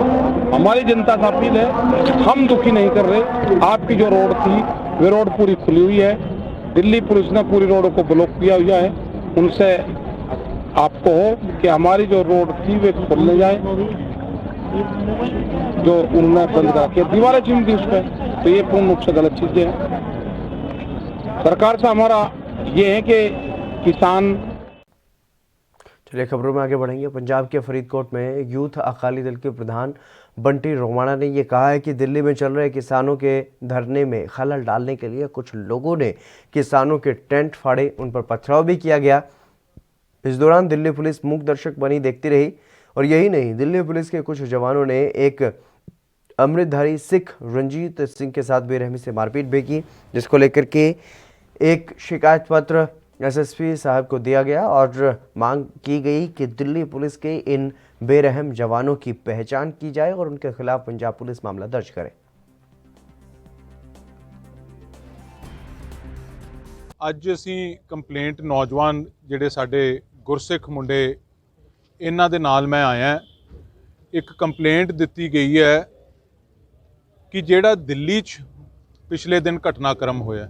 S10: हमारी जनता से अपील है, हम दुखी नहीं कर रहे। आपकी जो रोड थी वे रोड पूरी खुली हुई है, दिल्ली पुलिस ने पूरी रोड को ब्लॉक किया हुआ है। उनसे आपको हो कि हमारी जो रोड थी वे खोलने जाए, जो उन्होंने बंद करा के दीवारें चिन दी उस पर, तो ये पूर्ण रूप से गलत चीजें हैं। सरकार से हमारा ये है कि किसान।
S1: चलिए खबरों में आगे बढ़ेंगे। पंजाब के फरीदकोट में यूथ अकाली दल के प्रधान बंटी रोमाणा ने यह कहा है कि दिल्ली में चल रहे किसानों के धरने में खलल डालने के लिए कुछ लोगों ने किसानों के टेंट फाड़े, उन पर पथराव भी किया गया। इस दौरान दिल्ली पुलिस मूक दर्शक बनी देखती रही और यही नहीं, दिल्ली पुलिस के कुछ जवानों ने एक अमृतधारी सिख रंजीत सिंह के साथ बेरहमी से मारपीट भी की, जिसको लेकर के एक शिकायत पत्र एसएसपी साहब को दिया गया और मांग की गई कि दिल्ली पुलिस के इन बेरहम जवानों की पहचान की जाए और उनके खिलाफ पंजाब पुलिस मामला दर्ज करे।
S10: ਅੱਜ ਅਸੀਂ ਕੰਪਲੇਂਟ ਨੌਜਵਾਨ ਜਿਹੜੇ ਸਾਡੇ ਗੁਰਸਿੱਖ ਮੁੰਡੇ ਇਹਨਾਂ ਦੇ ਨਾਲ ਮੈਂ ਆਇਆ। ਇੱਕ ਕੰਪਲੇਂਟ ਦਿੱਤੀ ਗਈ ਹੈ ਕਿ ਜਿਹੜਾ ਦਿੱਲੀ 'ਚ ਪਿਛਲੇ ਦਿਨ ਘਟਨਾਕ੍ਰਮ ਹੋਇਆ,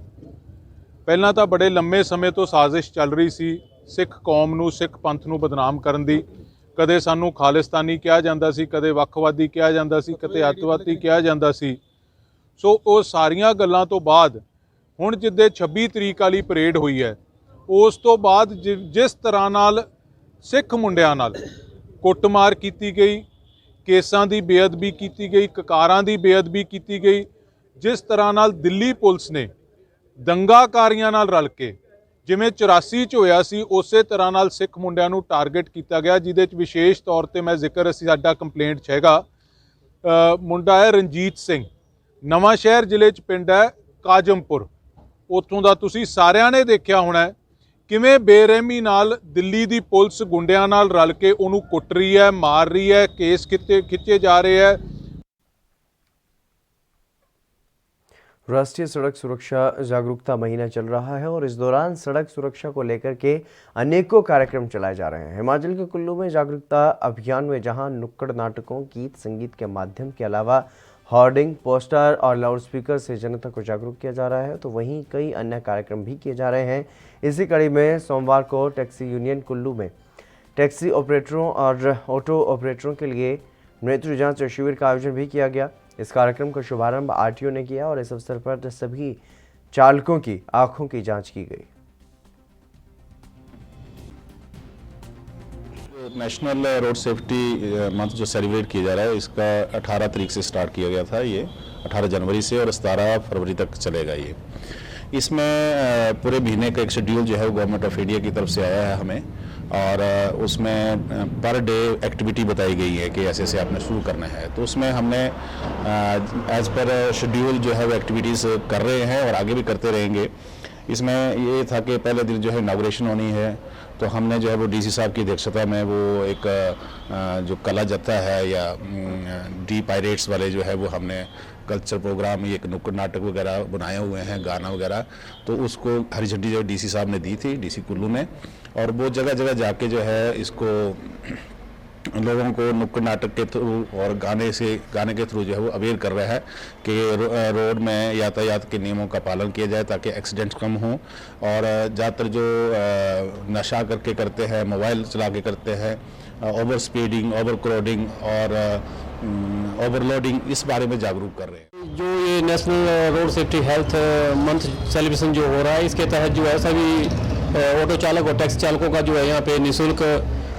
S10: ਪਹਿਲਾਂ ਤਾਂ ਬੜੇ ਲੰਮੇ ਸਮੇਂ ਤੋਂ ਸਾਜ਼ਿਸ਼ ਚੱਲ ਰਹੀ ਸੀ ਸਿੱਖ ਕੌਮ ਨੂੰ, ਸਿੱਖ ਪੰਥ ਨੂੰ ਬਦਨਾਮ ਕਰਨ ਦੀ। ਕਦੇ ਸਾਨੂੰ ਖਾਲਿਸਤਾਨੀ ਕਿਹਾ ਜਾਂਦਾ ਸੀ, ਕਦੇ ਵੱਖਵਾਦੀ ਕਿਹਾ ਜਾਂਦਾ ਸੀ, ਕਦੇ ਅੱਤਵਾਦੀ ਕਿਹਾ ਜਾਂਦਾ ਸੀ। ਸੋ ਉਹ ਸਾਰੀਆਂ ਗੱਲਾਂ ਤੋਂ ਬਾਅਦ ਹੁਣ ਜਿੱਦੇ 26 ਤਰੀਕ ਵਾਲੀ ਪਰੇਡ ਹੋਈ ਹੈ, ਉਸ ਤੋਂ ਬਾਅਦ ਜਿਸ ਤਰ੍ਹਾਂ ਨਾਲ ਸਿੱਖ ਮੁੰਡਿਆਂ ਨਾਲ ਕੁੱਟਮਾਰ ਕੀਤੀ ਗਈ, ਕੇਸਾਂ ਦੀ ਬੇਅਦਬੀ ਕੀਤੀ ਗਈ, ਕਕਾਰਾਂ ਦੀ ਬੇਅਦਬੀ ਕੀਤੀ ਗਈ, ਜਿਸ ਤਰ੍ਹਾਂ ਨਾਲ ਦਿੱਲੀ ਪੁਲਿਸ ਨੇ ਦੰਗਾਕਾਰੀਆਂ ਨਾਲ ਰਲ ਕੇ ਜਿਵੇਂ 84 'ਚ ਹੋਇਆ ਸੀ ਉਸੇ ਤਰ੍ਹਾਂ ਨਾਲ ਸਿੱਖ ਮੁੰਡਿਆਂ ਨੂੰ ਟਾਰਗੇਟ ਕੀਤਾ ਗਿਆ, ਜਿਹਦੇ 'ਚ ਵਿਸ਼ੇਸ਼ ਤੌਰ ਤੇ ਮੈਂ ਜ਼ਿਕਰ ਅਸੀਂ ਸਾਡਾ ਕੰਪਲੇਂਟ 'ਚ ਹੈਗਾ। ਮੁੰਡਾ ਹੈ ਰਣਜੀਤ ਸਿੰਘ, ਨਵਾਂ ਸ਼ਹਿਰ ਜ਼ਿਲ੍ਹੇ 'ਚ ਪਿੰਡ ਹੈ ਕਾਜਮਪੁਰ। ਉੱਥੋਂ ਦਾ ਤੁਸੀਂ ਸਾਰਿਆਂ ਨੇ ਦੇਖਿਆ ਹੋਣਾ ਕਿਵੇਂ ਬੇਰਹਿਮੀ ਨਾਲ ਦਿੱਲੀ ਦੀ ਪੁਲਿਸ ਗੁੰਡਿਆਂ ਨਾਲ ਰਲ ਕੇ ਉਹਨੂੰ ਕੁੱਟ ਰਹੀ ਹੈ, ਮਾਰ ਰਹੀ ਹੈ, ਕੇਸ ਖਿੱਚੇ ਜਾ ਰਹੇ ਹੈ।
S1: राष्ट्रीय सड़क सुरक्षा जागरूकता महीना चल रहा है और इस दौरान सड़क सुरक्षा को लेकर के अनेकों कार्यक्रम चलाए जा रहे हैं। हिमाचल के कुल्लू में जागरूकता अभियान में जहां नुक्कड़ नाटकों, गीत संगीत के माध्यम के अलावा होर्डिंग, पोस्टर और लाउडस्पीकर से जनता को जागरूक किया जा रहा है, तो वहीं कई अन्य कार्यक्रम भी किए जा रहे हैं। इसी कड़ी में सोमवार को टैक्सी यूनियन कुल्लू में टैक्सी ऑपरेटरों और ऑटो ऑपरेटरों के लिए नेत्र जांच शिविर का आयोजन भी किया गया। इस कार्यक्रम का शुभारंभ आरटीओ ने किया और इस अवसर पर सभी चालकों की आंखों की जांच की गई।
S20: नेशनल रोड सेफ्टी मंथ जो सेलिब्रेट किया जा रहा है, इसका 18 तारीख से स्टार्ट किया गया था, ये 18 जनवरी से और 17 फरवरी तक चलेगा। ये इसमें पूरे महीने का एक शेड्यूल जो है वो गवर्नमेंट ऑफ इंडिया की तरफ से आया है हमें, और उसमें पर डे एक्टिविटी बताई गई है कि ऐसे ऐसे आपने शुरू करना है। तो उसमें हमने एज पर शेड्यूल जो है वो एक्टिविटीज़ कर रहे हैं और आगे भी करते रहेंगे। इसमें ये था कि पहले दिन जो है इनाग्रेशन होनी है, तो हमने जो है वो डीसी साहब की अध्यक्षता में वो एक जो कला जत्था है या डी पायरेट्स वाले जो है वो हमने कल्चर प्रोग्राम, एक नुक्कड़ नाटक वगैरह बनाए हुए हैं, गाना वगैरह, तो उसको हरी झंडी जो डीसी साहब ने दी थी, डीसी कुल्लू ने, और वो जगह जगह जाके जो है इसको लोगों को नुक्कड़ नाटक के थ्रू और गाने के थ्रू जो है वो अवेयर कर रहा है कि रोड में यातायात के नियमों का पालन किया जाए ताकि एक्सीडेंट्स कम हों। और ज़्यादातर जो नशा करके करते हैं, मोबाइल चला के करते हैं, ओवर स्पीडिंग, ओवर क्राउडिंग और ओवरलोडिंग, इस बारे में जागरूक कर रहे हैं।
S21: जो ये national road safety health month celebration जो हो रहा है, इसके तहत जो है सभी ऑटो चालक और टैक्सी चालकों का जो है यहाँ पे निःशुल्क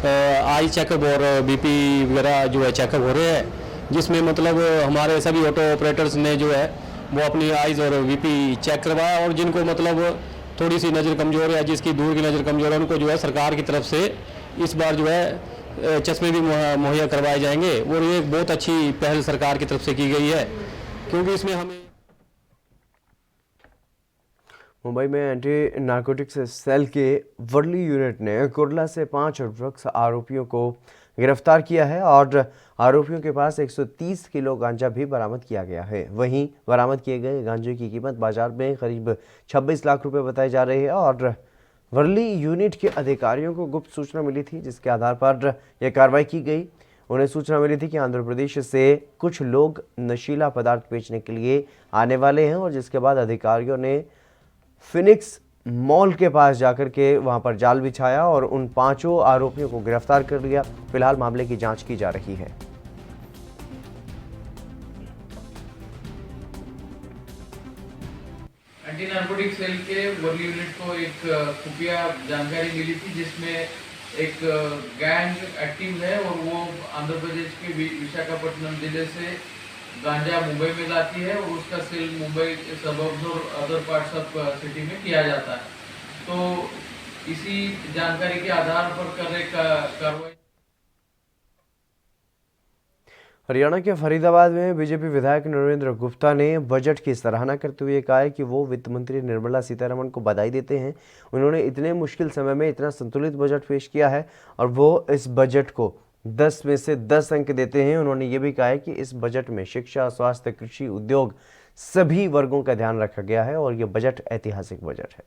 S21: आई चेकअप और बीपी वगैरह जो है चेकअप हो रहे हैं, जिसमें मतलब हमारे सभी ऑटो ऑपरेटर्स ने जो है वो अपनी आइज़ और बीपी चेक करवाया, और जिनको मतलब थोड़ी सी नज़र कमज़ोर है, जिसकी दूर की नज़र कमज़ोर है, उनको जो है सरकार की तरफ से इस बार जो है चश्मे भी मुहैया करवाए जाएंगे। और ये एक बहुत अच्छी पहल सरकार की तरफ से की गई है, क्योंकि इसमें हमें
S1: मुंबई में एंटी नारकोटिक्स सेल के वर्ली यूनिट ने कुर्ला से 5 ड्रग्स आरोपियों को गिरफ्तार किया है और आरोपियों के पास 130 किलो गांजा भी बरामद किया गया है। वहीं बरामद किए गए गांजे की कीमत बाजार में करीब 26 लाख रुपए बताई जा रही है और वर्ली यूनिट के अधिकारियों को गुप्त सूचना मिली थी, जिसके आधार पर यह कार्रवाई की गई। उन्हें सूचना मिली थी कि आंध्र प्रदेश से कुछ लोग नशीला पदार्थ बेचने के लिए आने वाले हैं और जिसके बाद अधिकारियों ने फिनिक्स मॉल के पास जाकर के वहां पर जाल बिछाया और उन 5 आरोपियों को गिरफ्तार कर लिया। फिलहाल मामले की जांच की जा रही है।
S14: एंटी नार्कोटिक सेल के वर्ली यूनिट को एक खुफिया जानकारी मिली थी, जिसमें एक गैंग एक्टिव है और वो आंध्र प्रदेश के विशाखापट्टनम जिले से गांजा मुंबई में लाती है और उसका सेल मुंबई सबर्ब्स और अदर पार्ट्स ऑफ सिटी में किया जाता है। तो इसी जानकारी के आधार पर कार्रवाई।
S1: हरियाणा के फरीदाबाद में बीजेपी विधायक नरेंद्र गुप्ता ने बजट की सराहना करते हुए कहा है कि वो वित्त मंत्री निर्मला सीतारमण को बधाई देते हैं। उन्होंने इतने मुश्किल समय में इतना संतुलित बजट पेश किया है और वो इस बजट को 10 में से 10 अंक देते हैं। उन्होंने ये भी कहा है कि इस बजट में शिक्षा, स्वास्थ्य, कृषि, उद्योग सभी वर्गों का ध्यान रखा गया है और ये बजट ऐतिहासिक बजट है।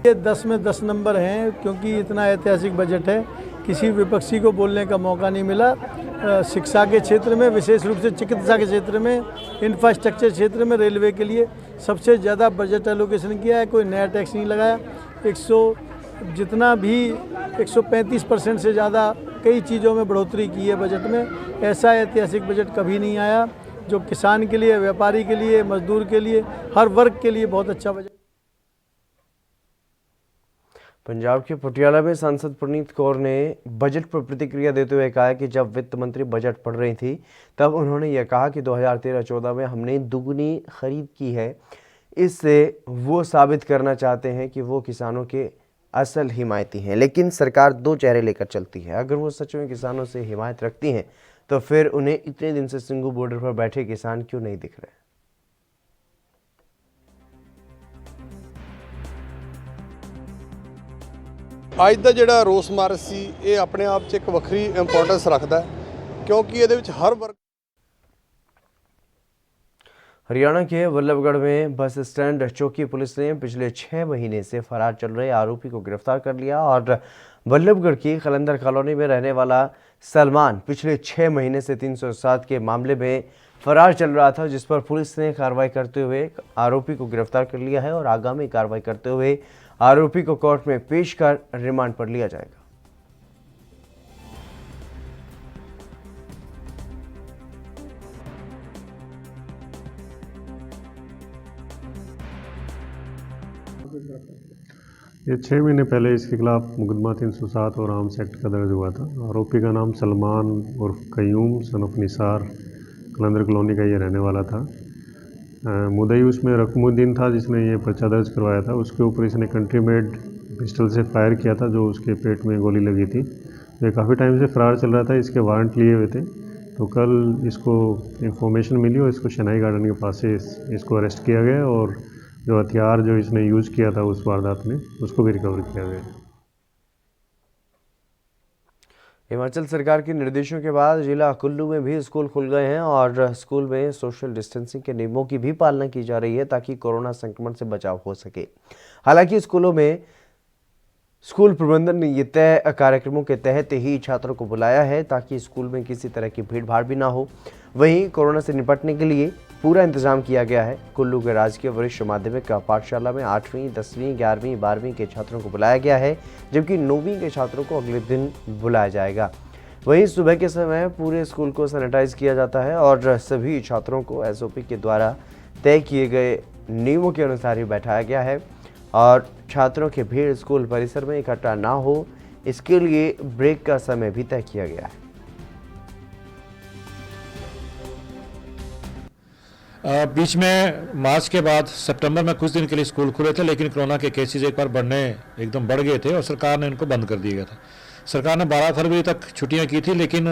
S2: ये 10 में 10 नंबर हैं, क्योंकि इतना ऐतिहासिक बजट है। किसी विपक्षी को बोलने का मौका नहीं मिला। शिक्षा के क्षेत्र में, विशेष रूप से चिकित्सा के क्षेत्र में, इंफ्रास्ट्रक्चर क्षेत्र में, रेलवे के लिए सबसे ज़्यादा बजट एलोकेशन किया है। कोई नया टैक्स नहीं लगाया। 135% से ज़्यादा कई चीज़ों में बढ़ोतरी की है बजट में। ऐसा ऐतिहासिक बजट कभी नहीं आया, जो किसान के लिए, व्यापारी के लिए, मजदूर के लिए, हर वर्ग के लिए बहुत अच्छा बजट।
S1: पंजाब के पटियाला में सांसद प्रनीत कौर ने बजट पर प्रतिक्रिया देते हुए कहा कि जब वित्त मंत्री बजट पढ़ रही थी तब उन्होंने यह कहा कि 2013-14 में हमने दुगनी खरीद की है। इससे वो साबित करना चाहते हैं कि वो किसानों के असल हिमायती हैं, लेकिन सरकार 2 चेहरे लेकर चलती है। अगर वो सच में किसानों से हिमायत रखती हैं तो फिर उन्हें इतने दिन से सिंगू बॉर्डर पर बैठे किसान क्यों नहीं दिख रहे।
S22: ਅੱਜ ਦਾ ਜਿਹੜਾ ਰੋਸ ਮਾਰਚ ਸੀ ਇਹ ਆਪਣੇ ਆਪ 'ਚ ਇੱਕ ਵੱਖਰੀ ਇੰਪੋਰਟੈਂਸ ਰੱਖਦਾ ਕਿਉਂਕਿ ਇਹਦੇ ਵਿੱਚ ਹਰ ਵਰਗ।
S1: हरियाणा के वल्लभगढ़ में बस स्टैंड चौकी पुलिस ने पिछले 6 महीने से फरार चल रहे आरोपी को गिरफ्तार कर लिया और वल्लभगढ़ की खलंदर कॉलोनी में रहने वाला सलमान पिछले 6 महीने से 307 के मामले में फरार चल रहा था, जिस पर पुलिस ने कार्रवाई करते हुए आरोपी को गिरफ्तार कर लिया है और आगामी कार्रवाई करते हुए आरोपी को कोर्ट में पेश कर रिमांड पर लिया जाएगा।
S23: ये 6 महीने पहले इसके खिलाफ मुकदमा 307 और आर्म्स एक्ट का दर्ज हुआ था। आरोपी का नाम सलमान और Qayyum son of Nisar Kalandar colony का ये रहने वाला था। मुदई उसमें रकमुद्दीन था जिसने ये पर्चा दर्ज करवाया था। उसके ऊपर इसने कंट्री मेड पिस्टल से फायर किया था, जो उसके पेट में गोली लगी थी। ये काफ़ी टाइम से फरार चल रहा था, इसके वारंट लिए हुए थे। तो कल इसको इंफॉर्मेशन मिली और इसको शनाई गार्डन के पास से इसको अरेस्ट किया गया और जो हथियार जो इसने यूज़ किया था उस वारदात में उसको भी रिकवर किया गया।
S1: हिमाचल सरकार के निर्देशों के बाद जिला कुल्लू में भी स्कूल खुल गए हैं और स्कूल में सोशल डिस्टेंसिंग के नियमों की भी पालना की जा रही है ताकि कोरोना संक्रमण से बचाव हो सके। हालांकि स्कूलों में स्कूल प्रबंधन ने ये तय कार्यक्रमों के तहत ही छात्रों को बुलाया है ताकि स्कूल में किसी तरह की भीड़ भाड़ भी ना हो। वहीं कोरोना से निपटने के लिए पूरा इंतजाम किया गया है। कुल्लू के राजकीय वरिष्ठ माध्यमिक पाठशाला में 8वीं, 10वीं, 11वीं, 12वीं के छात्रों को बुलाया गया है, जबकि 9वीं के छात्रों को अगले दिन बुलाया जाएगा। वहीं सुबह के समय पूरे स्कूल को सैनिटाइज किया जाता है और सभी छात्रों को SOP के द्वारा तय किए गए नियमों के अनुसार ही बैठाया गया है और छात्रों की भीड़ स्कूल परिसर में इकट्ठा ना हो, इसके लिए ब्रेक का समय भी तय किया गया है।
S14: बीच में मार्च के बाद सितंबर में कुछ दिन के लिए स्कूल खुले थे, लेकिन कोरोना के केसेस एक बार एकदम बढ़ गए थे और सरकार ने इनको बंद कर दिया गया था। सरकार ने 12 फरवरी तक छुट्टियां की थी, लेकिन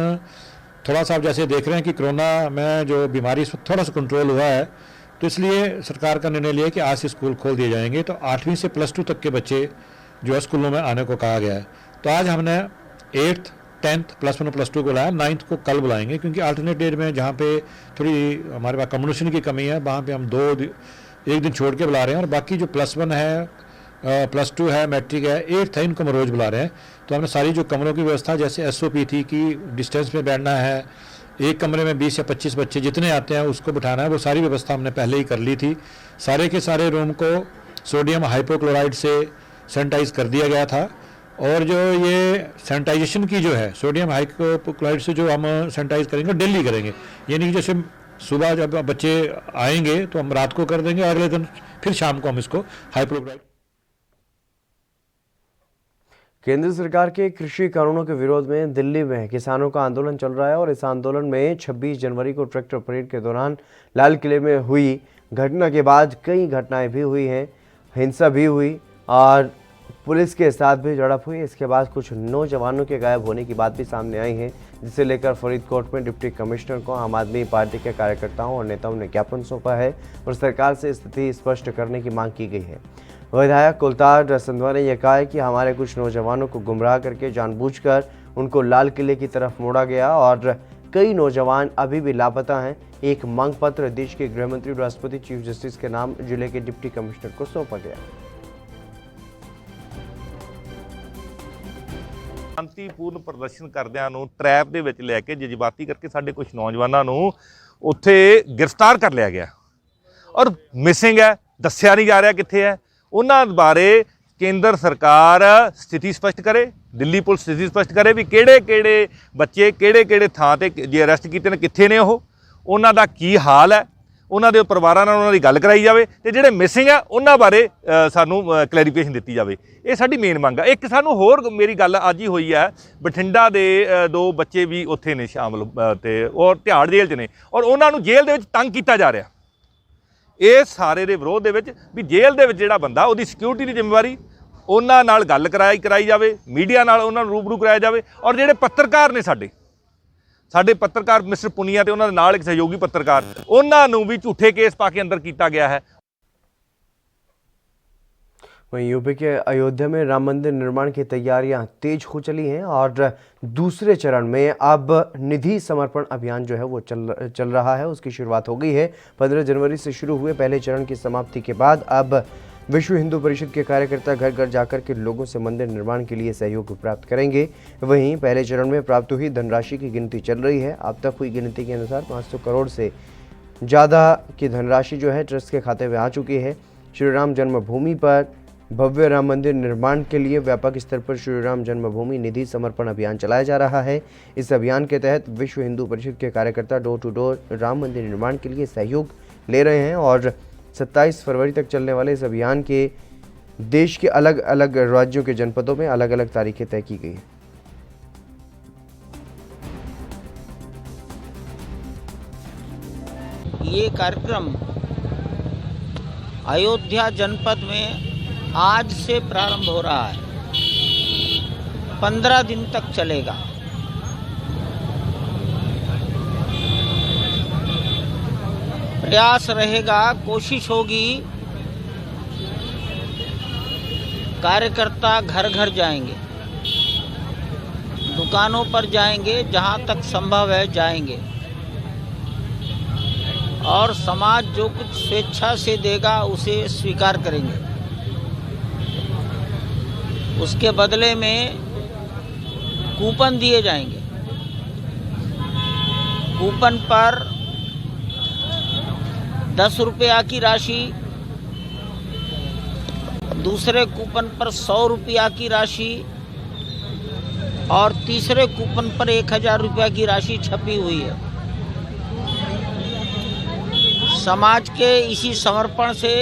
S14: थोड़ा सा आप जैसे देख रहे हैं कि कोरोना में जो बीमारी इस वक्त थोड़ा सा कंट्रोल हुआ है, तो इसलिए सरकार का निर्णय लिया कि आज से स्कूल खोल दिए जाएंगे। तो 8वीं से +2 तक के बच्चे जो है स्कूलों में आने को कहा गया है। तो आज हमने 8th 10th +1 +2 को बुलाया, 9th को कल बुलाएंगे, क्योंकि अल्टरनेट डेट में जहाँ पे थोड़ी हमारे पास कम्युनिकेशन की कमी है, वहाँ पे हम एक दिन छोड़ के बुला रहे हैं, और बाकी जो +1 है, +2 है, मैट्रिक है, 8th है, इनको हम रोज़ बुला रहे हैं। तो हमने सारी जो कमरों की व्यवस्था, जैसे SOP थी कि डिस्टेंस में बैठना है, एक कमरे में 20 या 25 बच्चे जितने आते हैं उसको बिठाना है, वो सारी व्यवस्था हमने पहले ही कर ली थी। सारे के सारे रूम को सोडियम हाइपोक्लोराइड से सैनिटाइज कर दिया गया था, और जो ये सैनिटाइजेशन की जो है सोडियम हाइपोक्लोराइड से जो हम सैनिटाइज करेंगे डेली करेंगे, यानी कि जैसे सुबह जब बच्चे आएंगे तो हम रात को कर देंगे, अगले दिन फिर शाम को हम इसको हाइपोक्लोराइड।
S1: केंद्र सरकार के कृषि कानूनों के विरोध में दिल्ली में किसानों का आंदोलन चल रहा है, और इस आंदोलन में 26 जनवरी को ट्रैक्टर परेड के दौरान लाल किले में हुई घटना के बाद कई घटनाएं भी हुई हैं, हिंसा भी हुई और पुलिस के साथ भी झड़प हुई। इसके बाद कुछ नौजवानों के गायब होने की बात भी सामने आई है, जिसे लेकर फरीदकोट में डिप्टी कमिश्नर को आम आदमी पार्टी के कार्यकर्ताओं और नेताओं ने ज्ञापन सौंपा है और सरकार से स्थिति स्पष्ट करने की मांग की गई है। विधायक कुलतार संधवा ने यह कहा है कि हमारे कुछ नौजवानों को गुमराह करके जानबूझकर उनको लाल किले की तरफ मोड़ा गया और कई नौजवान अभी भी लापता हैं। एक मांग पत्र देश के गृह मंत्री और राष्ट्रपति चीफ जस्टिस के नाम जिले के डिप्टी कमिश्नर को सौंपा गया।
S3: शांतिपूर्ण प्रदर्शन करदिਆਂ ਨੂੰ ट्रैप ਦੇ ਵਿੱਚ ਲੈ ਕੇ ਜਜ਼ਬਾਤੀ ਕਰਕੇ ਸਾਡੇ ਕੁਝ ਨੌਜਵਾਨਾਂ ਨੂੰ ਉੱਥੇ ਗ੍ਰਿਫਤਾਰ ਕਰ ਲਿਆ ਗਿਆ ਔਰ ਮਿਸਿੰਗ ਹੈ, ਦੱਸਿਆ ਨਹੀਂ ਜਾ ਰਿਹਾ ਕਿੱਥੇ ਹੈ। ਉਹਨਾਂ ਬਾਰੇ ਕੇਂਦਰ ਸਰਕਾਰ ਸਥਿਤੀ ਸਪਸ਼ਟ ਕਰੇ, ਦਿੱਲੀ ਪੁਲਿਸ ਸਥਿਤੀ ਸਪਸ਼ਟ ਕਰੇ ਵੀ ਕਿਹੜੇ ਬੱਚੇ ਕਿਹੜੇ ਥਾਂ ਤੇ ਜੇ ਅਰੈਸਟ ਕੀਤੇ ਨੇ ਕਿੱਥੇ ਨੇ, ਉਹਨਾਂ ਦਾ ਕੀ ਹਾਲ ਹੈ, ਉਹਨਾਂ ਦੇ ਪਰਿਵਾਰਾਂ ਨਾਲ ਉਹਨਾਂ ਦੀ ਗੱਲ ਕਰਾਈ ਜਾਵੇ ਤੇ ਜਿਹੜੇ ਮਿਸਿੰਗ ਆ ਉਹਨਾਂ ਬਾਰੇ ਸਾਨੂੰ ਕਲੈਰੀਫਿਕੇਸ਼ਨ ਦਿੱਤੀ ਜਾਵੇ। ਇਹ ਸਾਡੀ ਮੇਨ ਮੰਗ ਆ। ਇੱਕ ਸਾਨੂੰ ਹੋਰ ਮੇਰੀ ਗੱਲ ਅੱਜ ਹੀ ਹੋਈ ਹੈ, ਬਠਿੰਡਾ ਦੇ 2 ਬੱਚੇ ਵੀ ਉੱਥੇ ਨੇ ਸ਼ਾਮਲ ਤੇ ਉਹ ਤਿਹਾੜ ਜੇਲ੍ਹ 'ਚ ਨੇ ਔਰ ਉਹਨਾਂ ਨੂੰ ਜੇਲ੍ਹ ਦੇ ਵਿੱਚ ਤੰਗ ਕੀਤਾ ਜਾ ਰਿਹਾ। ਇਹ ਸਾਰੇ ਦੇ ਵਿਰੋਧ ਦੇ ਵਿੱਚ ਵੀ ਜੇਲ੍ਹ ਦੇ ਵਿੱਚ ਜਿਹੜਾ ਬੰਦਾ ਉਹਦੀ ਸਿਕਿਉਰਿਟੀ ਦੀ ਜ਼ਿੰਮੇਵਾਰੀ ਉਹਨਾਂ ਨਾਲ ਗੱਲ ਕਰਾਈ ਜਾਵੇ, ਮੀਡੀਆ ਨਾਲ ਉਹਨਾਂ ਨੂੰ ਰੂਬਰੂ ਕਰਾਇਆ ਜਾਵੇ ਔਰ ਜਿਹੜੇ ਪੱਤਰਕਾਰ ਨੇ ਸਾਡੇ ਪੱਤਰਕਾਰ ਮਿਸਟਰ ਪੁਨੀਆ ਤੇ ਉਹਨਾਂ ਦੇ ਨਾਲ ਇੱਕ ਸਹਿਯੋਗੀ ਪੱਤਰਕਾਰ ਉਹਨਾਂ ਨੂੰ ਵੀ ਝੂਠੇ ਕੇਸ ਪਾ ਕੇ ਅੰਦਰ ਕੀਤਾ ਗਿਆ है।
S1: वहीं यूपी के अयोध्या में राम मंदिर निर्माण की तैयारियां तेज हो चली हैं और दूसरे चरण में अब निधि समर्पण अभियान जो है वो चल रहा है, उसकी शुरुआत हो गई है। 15 जनवरी से शुरू हुए पहले चरण की समाप्ति के बाद अब विश्व हिंदू परिषद के कार्यकर्ता घर घर जाकर के लोगों से मंदिर निर्माण के लिए सहयोग प्राप्त करेंगे। वहीं पहले चरण में प्राप्त हुई धनराशि की गिनती चल रही है। अब तक हुई गिनती के अनुसार 500 करोड़ से ज़्यादा की धनराशि जो है ट्रस्ट के खाते में आ चुकी है। श्री राम जन्मभूमि पर भव्य राम मंदिर निर्माण के लिए व्यापक स्तर पर श्री राम जन्मभूमि निधि समर्पण अभियान चलाया जा रहा है। इस अभियान के तहत विश्व हिंदू परिषद के कार्यकर्ता डोर टू डोर राम मंदिर निर्माण के लिए सहयोग ले रहे हैं और 27 फरवरी तक चलने वाले इस अभियान के देश के अलग अलग राज्यों के जनपदों में अलग अलग तारीखें तय की गई हैं।
S4: ये कार्यक्रम अयोध्या जनपद में आज से प्रारंभ हो रहा है, 15 दिन तक चलेगा। प्रयास रहेगा, कोशिश होगी, कार्यकर्ता घर घर जाएंगे, दुकानों पर जाएंगे, जहां तक संभव है जाएंगे और समाज जो कुछ स्वेच्छा से देगा उसे स्वीकार करेंगे। उसके बदले में कूपन दिए जाएंगे। कूपन पर 10 रुपया की राशि, दूसरे कूपन पर 100 रुपया की राशि और तीसरे कूपन पर 1000 रुपया की राशि छपी हुई है। समाज के इसी समर्पण से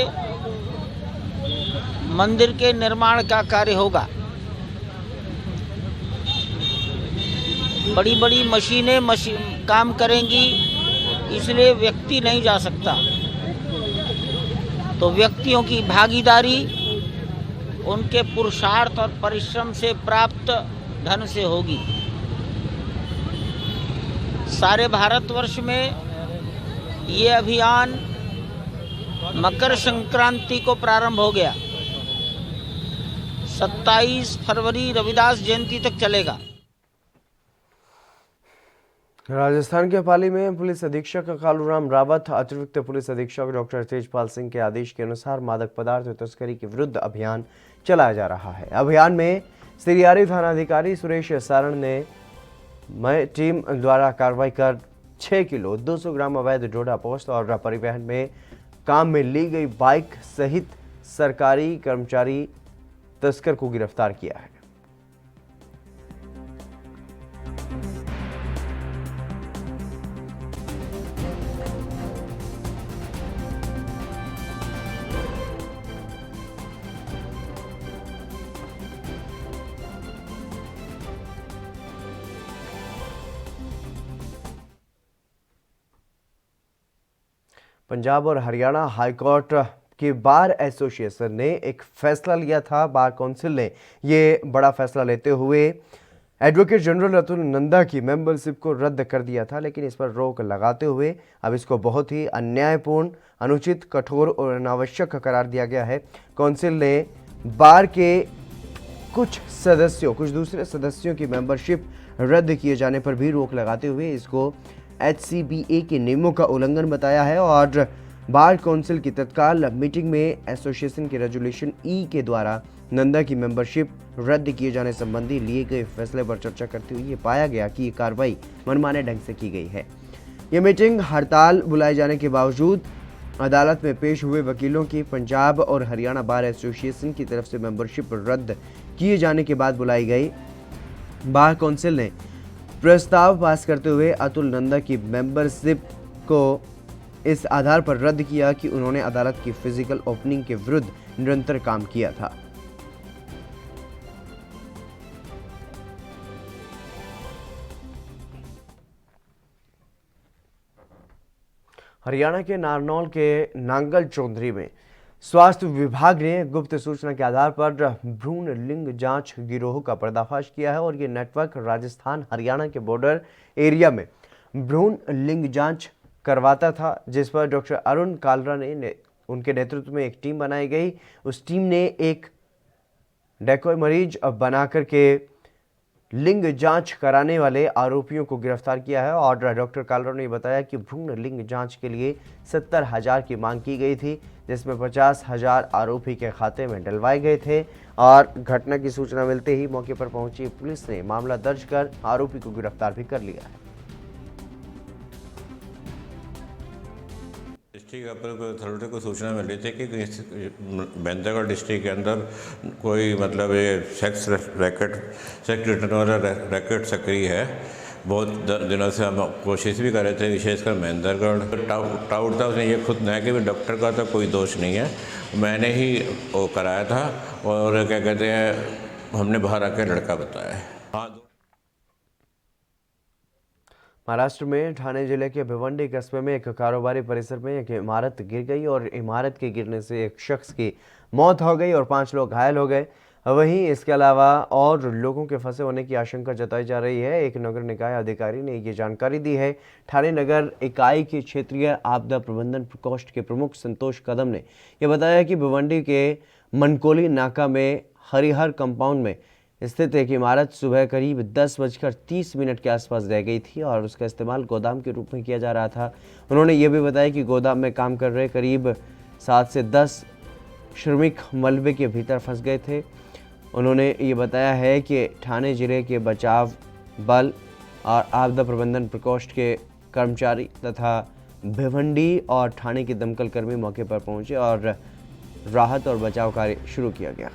S4: मंदिर के निर्माण का कार्य होगा। बड़ी बड़ी मशीनें काम करेंगी, इसलिए व्यक्ति नहीं जा सकता। तो व्यक्तियों की भागीदारी उनके पुरुषार्थ और परिश्रम से प्राप्त धन से होगी। सारे भारतवर्ष में ये अभियान मकर संक्रांति को प्रारंभ हो गया, 27 फरवरी रविदास जयंती तक चलेगा।
S1: राजस्थान के पाली में पुलिस अधीक्षक कालूराम रावत अतिरिक्त पुलिस अधीक्षक डॉक्टर तेजपाल सिंह के आदेश के अनुसार मादक पदार्थ तस्करी के विरुद्ध अभियान चलाया जा रहा है। अभियान में सिरियारी थानाधिकारी सुरेश सारण ने टीम द्वारा कार्रवाई कर 6 किलो 200 ग्राम अवैध डोडा पोस्ट और परिवहन में काम में ली गई बाइक सहित सरकारी कर्मचारी तस्कर को गिरफ्तार किया है। पंजाब और हरियाणा हाईकोर्ट के बार एसोसिएशन ने एक फैसला लिया था। बार काउंसिल ने ये बड़ा फैसला लेते हुए एडवोकेट जनरल अतुल नंदा की मेंबरशिप को रद्द कर दिया था, लेकिन इस पर रोक लगाते हुए अब इसको बहुत ही अन्यायपूर्ण, अनुचित, कठोर और अनावश्यक करार दिया गया है। काउंसिल ने बार के कुछ दूसरे सदस्यों की मेंबरशिप रद्द किए जाने पर भी रोक लगाते हुए इसको HCBA के नियमों का उल्लंघन बताया है और बार काउंसिल की तत्काल मीटिंग में एसोसिएशन के रेजोल्यूशन E के द्वारा नंदा की मेंबरशिप रद्द किए जाने संबंधी लिए गए फैसले पर चर्चा करते हुए ये पाया गया कि ये कार्रवाई मनमाने ढंग से की गई है। ये मीटिंग हड़ताल बुलाए जाने के बावजूद अदालत में पेश हुए वकीलों की पंजाब और हरियाणा बार एसोसिएशन की तरफ से मेंबरशिप रद्द किए जाने के बाद बुलाई गई। बार काउंसिल ने प्रस्ताव पास करते हुए अतुल नंदा की मेंबरशिप को इस आधार पर रद्द किया कि उन्होंने अदालत की फिजिकल ओपनिंग के विरुद्ध निरंतर काम किया था। हरियाणा के नारनौल के नांगल चौधरी में स्वास्थ्य विभाग ने गुप्त सूचना के आधार पर भ्रूण लिंग जांच गिरोह का पर्दाफाश किया है और ये नेटवर्क राजस्थान हरियाणा के बॉर्डर एरिया में भ्रूण लिंग जांच करवाता था, जिस पर डॉक्टर अरुण कालरा ने उनके नेतृत्व में एक टीम बनाई गई। उस टीम ने एक डेकोय मरीज बनाकर के लिंग जांच कराने वाले आरोपियों को गिरफ्तार किया है और डॉक्टर कालरा ने बताया कि भ्रूण लिंग जांच के लिए 70,000 की मांग की गई थी, जिसमें 50,000 आरोपी के खाते में डलवाए गए थे और घटना की सूचना मिलते ही मौके पर पहुंची पुलिस ने मामला दर्ज कर आरोपी को गिरफ्तार भी कर लिया है।
S5: डिस्ट्रिक्ट अथॉरिटी को सूचना मिल रही थी कि बेंद्रागढ़ डिस्ट्रिक्ट के अंदर कोई मतलब ये सेक्स रिटर्न वाला रैकेट सक्रिय है। बहुत दिनों से हम कोशिश भी कर रहे थे, विशेषकर महेंद्रगढ़ टाउट था। उसने ये खुद नहीं कि डॉक्टर का तो कोई दोष नहीं है, मैंने ही वो कराया था और क्या कहते हैं हमने बाहर आकर लड़का बताया। हाँ,
S1: महाराष्ट्र में ठाणे जिले के भिवंडी कस्बे में एक कारोबारी परिसर में एक इमारत गिर गई और इमारत के गिरने से एक शख्स की मौत हो गई और 5 लोग घायल हो गए। वहीं इसके अलावा और लोगों के फंसे होने की आशंका जताई जा रही है। एक नगर निकाय अधिकारी ने ये जानकारी दी है। ठाणे नगर इकाई के क्षेत्रीय आपदा प्रबंधन प्रकोष्ठ के प्रमुख संतोष कदम ने यह बताया कि भिवंडी के मनकोली नाका में हरिहर कंपाउंड में स्थित एक इमारत सुबह करीब 10:30 के आसपास रह गई थी और उसका इस्तेमाल गोदाम के रूप में किया जा रहा था। उन्होंने ये भी बताया कि गोदाम में काम कर रहे करीब 7 से 10 श्रमिक मलबे के भीतर फंस गए थे। उन्होंने ये बताया है कि ठाणे जिले के बचाव बल और आपदा प्रबंधन प्रकोष्ठ के कर्मचारी तथा भिवंडी और ठाणे के दमकल कर्मी मौके पर पहुंचे और राहत और बचाव कार्य शुरू किया गया।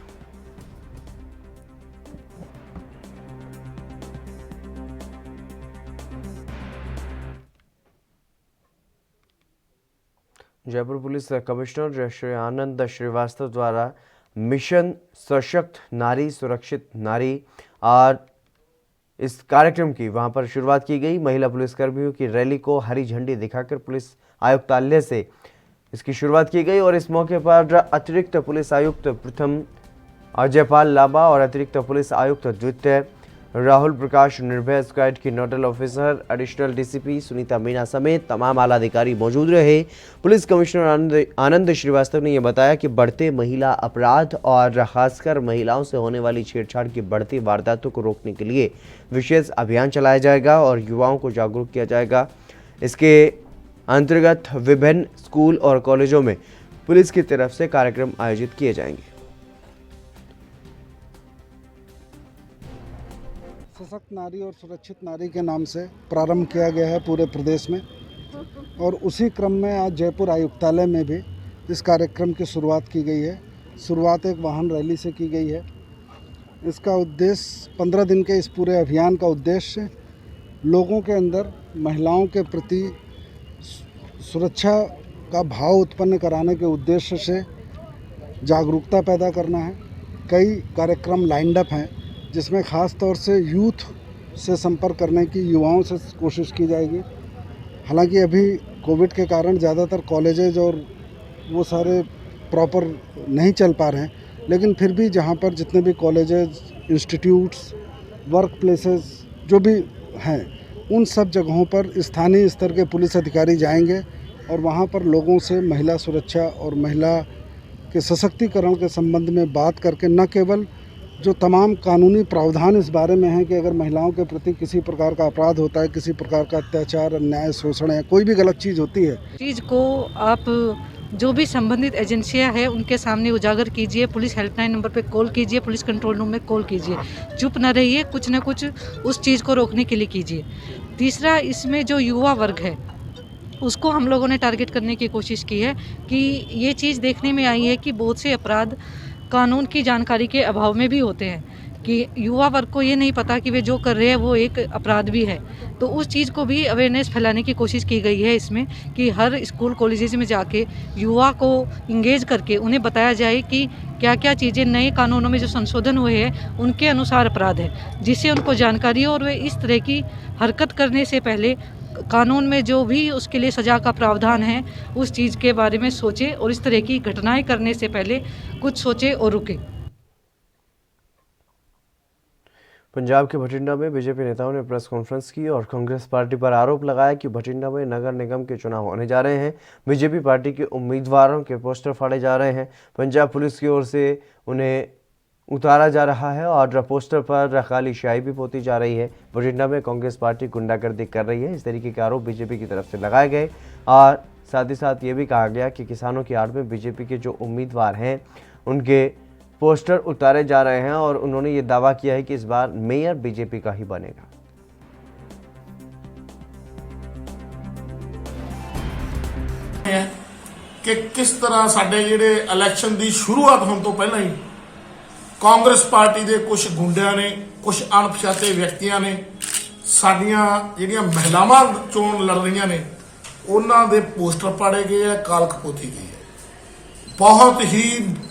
S1: जयपुर पुलिस कमिश्नर श्री आनंद श्रीवास्तव द्वारा मिशन सशक्त नारी सुरक्षित नारी और इस कार्यक्रम की वहां पर शुरुआत की गई। महिला पुलिसकर्मियों की रैली को हरी झंडी दिखाकर पुलिस आयुक्तालय से इसकी शुरुआत की गई और इस मौके पर अतिरिक्त पुलिस आयुक्त प्रथम अजयपाल लाबा और अतिरिक्त पुलिस आयुक्त द्वितीय राहुल प्रकाश, निर्भया स्क्वाड की nodal officer additional DCP Sunita Meena समेत तमाम आला अधिकारी मौजूद रहे। पुलिस कमिश्नर आनंद श्रीवास्तव ने यह बताया कि बढ़ते महिला अपराध और खासकर महिलाओं से होने वाली छेड़छाड़ की बढ़ती वारदातों को रोकने के लिए विशेष अभियान चलाया जाएगा और युवाओं को जागरूक किया जाएगा। इसके अंतर्गत विभिन्न स्कूल और कॉलेजों में पुलिस की तरफ से कार्यक्रम आयोजित किए जाएंगे।
S6: सशक्त नारी और सुरक्षित नारी के नाम से प्रारंभ किया गया है पूरे प्रदेश में, और उसी क्रम में आज जयपुर आयुक्तालय में भी इस कार्यक्रम की शुरुआत की गई है। शुरुआत एक वाहन रैली से की गई है। इसका उद्देश्य 15 दिन के इस पूरे अभियान का उद्देश्य लोगों के अंदर महिलाओं के प्रति सुरक्षा का भाव उत्पन्न कराने के उद्देश्य से जागरूकता पैदा करना है। कई कार्यक्रम लाइंड अप हैं जिसमें ख़ास तौर से यूथ से संपर्क करने की युवाओं से कोशिश की जाएगी। हालांकि अभी कोविड के कारण ज़्यादातर कॉलेजेज और वो सारे प्रॉपर नहीं चल पा रहे हैं, लेकिन फिर भी जहाँ पर जितने भी कॉलेजेस, इंस्टीट्यूट्स, वर्क प्लेसेस जो भी हैं, उन सब जगहों पर स्थानीय स्तर के पुलिस अधिकारी जाएंगे और वहाँ पर लोगों से महिला सुरक्षा और महिला के सशक्तिकरण के संबंध में बात करके न केवल जो तमाम कानूनी प्रावधान इस बारे में हैं कि अगर महिलाओं के प्रति किसी प्रकार का अपराध होता है, किसी प्रकार का अत्याचार, अन्याय, शोषण है, कोई भी गलत चीज़ होती है,
S7: चीज़ को आप जो भी संबंधित एजेंसियां हैं उनके सामने उजागर कीजिए। पुलिस हेल्पलाइन नंबर पे कॉल कीजिए, पुलिस कंट्रोल रूम में कॉल कीजिए। चुप न रहिए, कुछ न कुछ उस चीज़ को रोकने के लिए कीजिए। तीसरा, इसमें जो युवा वर्ग है उसको हम लोगों ने टारगेट करने की कोशिश की है कि ये चीज़ देखने में आई है कि बहुत से अपराध कानून की जानकारी के अभाव में भी होते हैं कि युवा वर्ग को ये नहीं पता कि वे जो कर रहे हैं वो एक अपराध भी है। तो उस चीज़ को भी अवेयरनेस फैलाने की कोशिश की गई है इसमें कि हर स्कूल कॉलेजेस में जाके युवा को इंगेज करके उन्हें बताया जाए कि क्या क्या चीज़ें नए कानूनों में जो संशोधन हुए हैं उनके अनुसार अपराध है, जिससे उनको जानकारी हो और वे इस तरह की हरकत करने से पहले कानून में जो भी उसके लिए सज़ा का प्रावधान है उस चीज़ के बारे में सोचे और इस तरह की घटनाएं करने से पहले कुछ सोचे और रुके।
S1: पंजाब के भटिंडा में बीजेपी नेताओं ने प्रेस कॉन्फ्रेंस की और कांग्रेस पार्टी पर आरोप लगाया कि भटिंडा में नगर निगम के चुनाव होने जा रहे हैं। बीजेपी पार्टी के उम्मीदवारों के पोस्टर फाड़े जा रहे हैं। पंजाब पुलिस की ओर से उन्हें उतारा जा रहा है और पोस्टर पर काली स्याही भी पोती जा रही है। भटिंडा में कांग्रेस पार्टी गुंडागर्दी कर रही है, इस तरीके के आरोप बीजेपी की तरफ से लगाए गए और साथ ही साथ ये भी कहा गया कि किसानों की आड़ में बीजेपी के जो उम्मीदवार हैं उनके पोस्टर उतारे जा रहे हैं और उन्होंने ये दावा किया है कि इस बार मेयर बीजेपी का ही बनेगा।
S8: कि किस तरह साडे जिहड़े इलैक्शन की शुरुआत होने तो पहला ही कांग्रेस पार्टी के कुछ गुंडियां ने, कुछ अणपछाते व्यक्तियों ने साडियां जिहड़ियां महिलावां चोण लड़ रही ने उन्हां दे पोस्टर पाड़े गए है, कालख पोती गई है। बहुत ही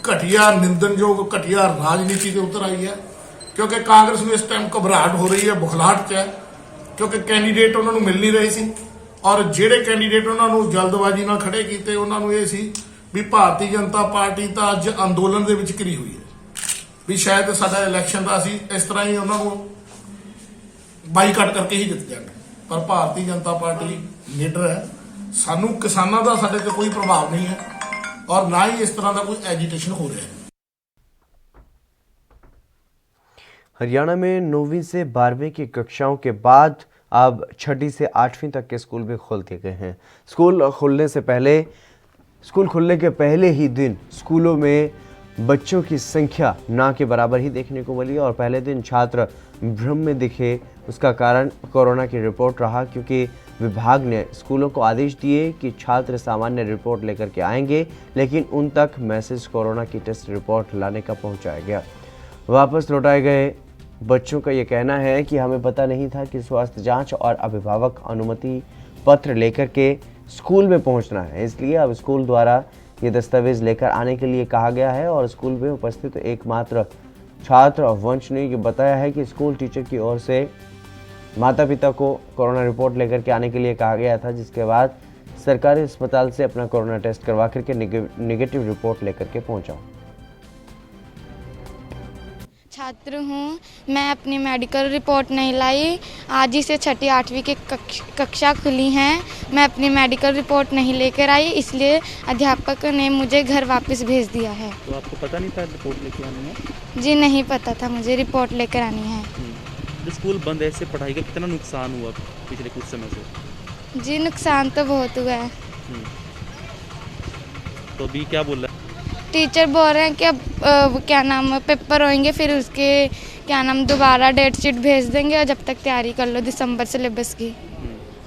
S8: घटिया, निंदनयोग, घटिया राजनीति के उतर आई है क्योंकि कांग्रेस में इस टाइम घबराहट हो रही है, बुखलाहट च है क्योंकि कैंडीडेट उन्होंने मिल नहीं रहे सी और ਜਿਹੜੇ कैंडीडेट उन्होंने जल्दबाजी ਨਾਲ खड़े किए उन्होंने ये सी भी भारतीय जनता पार्टी तो अज अंदोलन ਦੇ ਵਿੱਚ ਘਿਰੀ हुई है भी शायद साडा इलैक्शन का असीं इस तरह ही उन्होंने बाईकाट करके ही जित जाएंगे, पर भारतीय जनता पार्टी लीडर है, सानू किसानों का साडे ते कोई प्रभाव नहीं है और ना ही इस तरह का कोई एजिटेशन हो रहा है।
S1: हरियाणा में 9वीं से 12वीं की कक्षाओं के बाद अब 6ठी से 8वीं तक के स्कूल भी खोल दिए गए हैं। स्कूल खुलने के पहले ही दिन स्कूलों में बच्चों की संख्या ना के बराबर ही देखने को मिली और पहले दिन छात्र भ्रम में दिखे। उसका कारण कोरोना की रिपोर्ट रहा क्योंकि विभाग ने स्कूलों को आदेश दिए कि छात्र सामान्य रिपोर्ट लेकर के आएंगे, लेकिन उन तक मैसेज कोरोना की टेस्ट रिपोर्ट लाने का पहुंचाया गया। वापस लौटाए गए बच्चों का ये कहना है कि हमें पता नहीं था कि स्वास्थ्य जांच और अभिभावक अनुमति पत्र लेकर के स्कूल में पहुंचना है, इसलिए अब स्कूल द्वारा ये दस्तावेज लेकर आने के लिए कहा गया है। और स्कूल में उपस्थित एकमात्र छात्र वंश ने ये बताया है कि स्कूल टीचर की ओर से माता पिता को कोरोना रिपोर्ट लेकर के आने के लिए कहा गया था, जिसके बाद सरकारी अस्पताल से अपना कोरोना टेस्ट करवा करके नेगेटिव रिपोर्ट लेकर के पहुंचा हूं।
S16: छात्र हूँ, मैं अपनी मेडिकल रिपोर्ट नहीं लाई। आज ही से 6ठी 8वीं की कक्षा खुली हैं, मैं अपनी मेडिकल रिपोर्ट नहीं लेकर आई, इसलिए अध्यापक ने मुझे घर वापस भेज दिया है।
S18: तो आपको पता नहीं था रिपोर्ट लेके आनी है?
S16: जी नहीं पता था मुझे रिपोर्ट लेकर आनी है।
S18: तो स्कूल बंद है, इससे पढ़ाई का कितना नुकसान हुआ पिछले कुछ समय से?
S16: जी नुकसान तो बहुत हुआ है।
S18: तो अभी क्या बोल रहा है
S16: टीचर? बोल रहे हैं कि अब क्या नाम पेपर होंगे, फिर उसके क्या नाम दोबारा डेट शीट भेज देंगे और जब तक तैयारी कर लो दिसंबर सिलेबस की।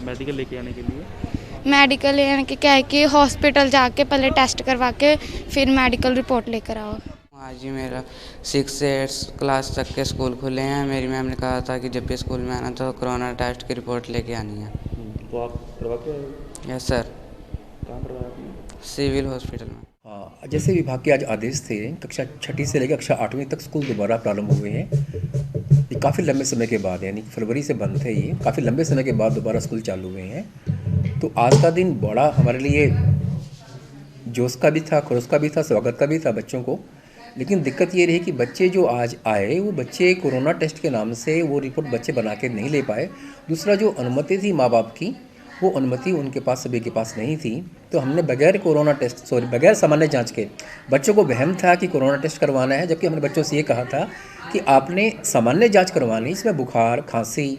S18: मेडिकल लेके आने के लिए?
S16: मेडिकल लेने के क्या है कि हॉस्पिटल जाके पहले टेस्ट करवा के फिर मेडिकल रिपोर्ट लेकर आओ।
S9: आज ही मेरा 6 से 8 क्लास तक के स्कूल खुले हैं। मेरी मैम ने कहा था कि जब भी स्कूल में आना तो कोरोना टेस्ट की रिपोर्ट लेके आनी है।
S18: तो आप करवा के आए?
S9: Yes sir.
S18: कहाँ करवाया आपने?
S9: सिविल हॉस्पिटल में।
S11: हाँ, जैसे विभाग के आज आदेश थे, कक्षा 6ठी से लेकर कक्षा 8वीं तक स्कूल दोबारा प्रारंभ हुए हैं। ये काफ़ी लंबे समय के बाद, यानी फरवरी से बंद थे, ये काफ़ी लंबे समय के बाद दोबारा स्कूल चालू हुए हैं। तो आज का दिन बड़ा हमारे लिए जोश का भी था, खरोश का भी था, स्वागत का भी था बच्चों को। लेकिन दिक्कत ये रही कि बच्चे जो आज आए वो बच्चे कोरोना टेस्ट के नाम से वो रिपोर्ट बच्चे बना के नहीं ले पाए। दूसरा जो अनुमति थी माँ बाप की, वो अनुमति उनके पास सभी के पास नहीं थी। तो हमने बगैर सामान्य जांच के, बच्चों को वहम था कि कोरोना टेस्ट करवाना है, जबकि हमने बच्चों से ये कहा था कि आपने सामान्य जांच करवानी, इसमें बुखार, खांसी,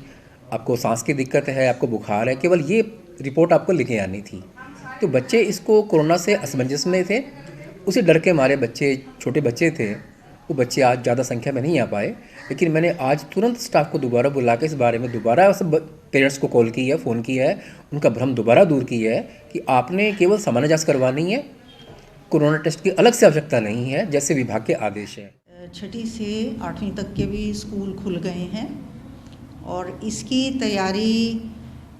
S11: आपको सांस की दिक्कत है, आपको बुखार है, केवल ये रिपोर्ट आपको लेके आनी थी। तो बच्चे इसको कोरोना से असमंजस में थे, उसी डर के मारे बच्चे, छोटे बच्चे थे, वो बच्चे आज ज़्यादा संख्या में नहीं आ पाए। लेकिन मैंने आज तुरंत स्टाफ को दोबारा बुला के इस बारे में दोबारा सब पेरेंट्स को कॉल की है, फ़ोन किया है, उनका भ्रम दोबारा दूर की है कि आपने केवल सामान्य जांच करवानी है, कोरोना टेस्ट की अलग से आवश्यकता नहीं है, जैसे विभाग के आदेश है।
S12: 6ठी से 8वीं तक के भी स्कूल खुल गए हैं और इसकी तैयारी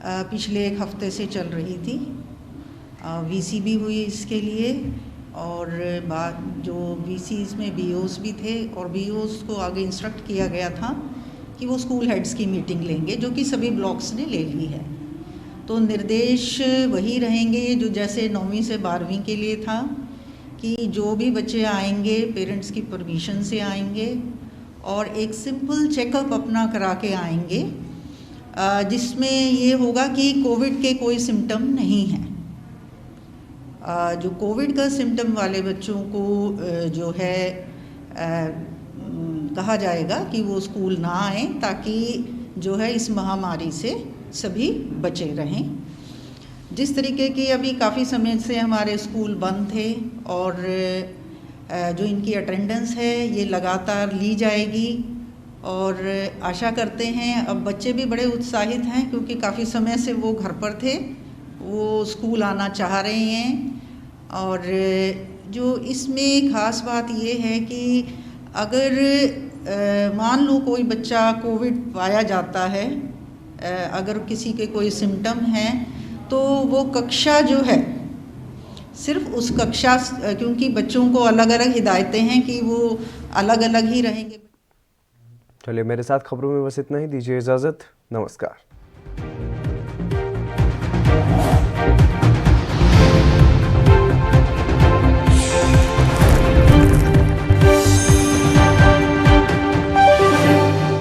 S12: पिछले 1 हफ्ते से चल रही थी। वीसी भी हुई इसके लिए और बाद जो वीसीज़ में बीओस भी थे और बीओस को आगे इंस्ट्रक्ट किया गया था कि वो स्कूल हेड्स की मीटिंग लेंगे, जो कि सभी ब्लॉक्स ने ले ली है। तो निर्देश वही रहेंगे जो जैसे 9वीं से 12वीं के लिए था कि जो भी बच्चे आएंगे पेरेंट्स की परमिशन से आएंगे और एक सिंपल चेकअप अपना करा के आएंगे, जिसमें ये होगा कि कोविड के कोई सिम्टम नहीं हैं। जो कोविड का सिम्टम वाले बच्चों को जो है कहा जाएगा कि वो स्कूल ना आए, ताकि जो है इस महामारी से सभी बचे रहें। जिस तरीके की अभी काफ़ी समय से हमारे स्कूल बंद थे और जो इनकी अटेंडेंस है ये लगातार ली जाएगी और आशा करते हैं, अब बच्चे भी बड़े उत्साहित हैं क्योंकि काफ़ी समय से वो घर पर थे, वो स्कूल आना चाह रहे हैं। और जो इसमें ख़ास बात ये है कि अगर मान लो कोई बच्चा कोविड पाया जाता है, अगर किसी के कोई सिम्टम हैं, तो वो कक्षा जो है सिर्फ उस कक्षा, क्योंकि बच्चों को अलग अलग हिदायतें हैं कि वो अलग अलग ही रहेंगे।
S1: चलिए, मेरे साथ खबरों में बस इतना ही। दीजिए इजाज़त, नमस्कार।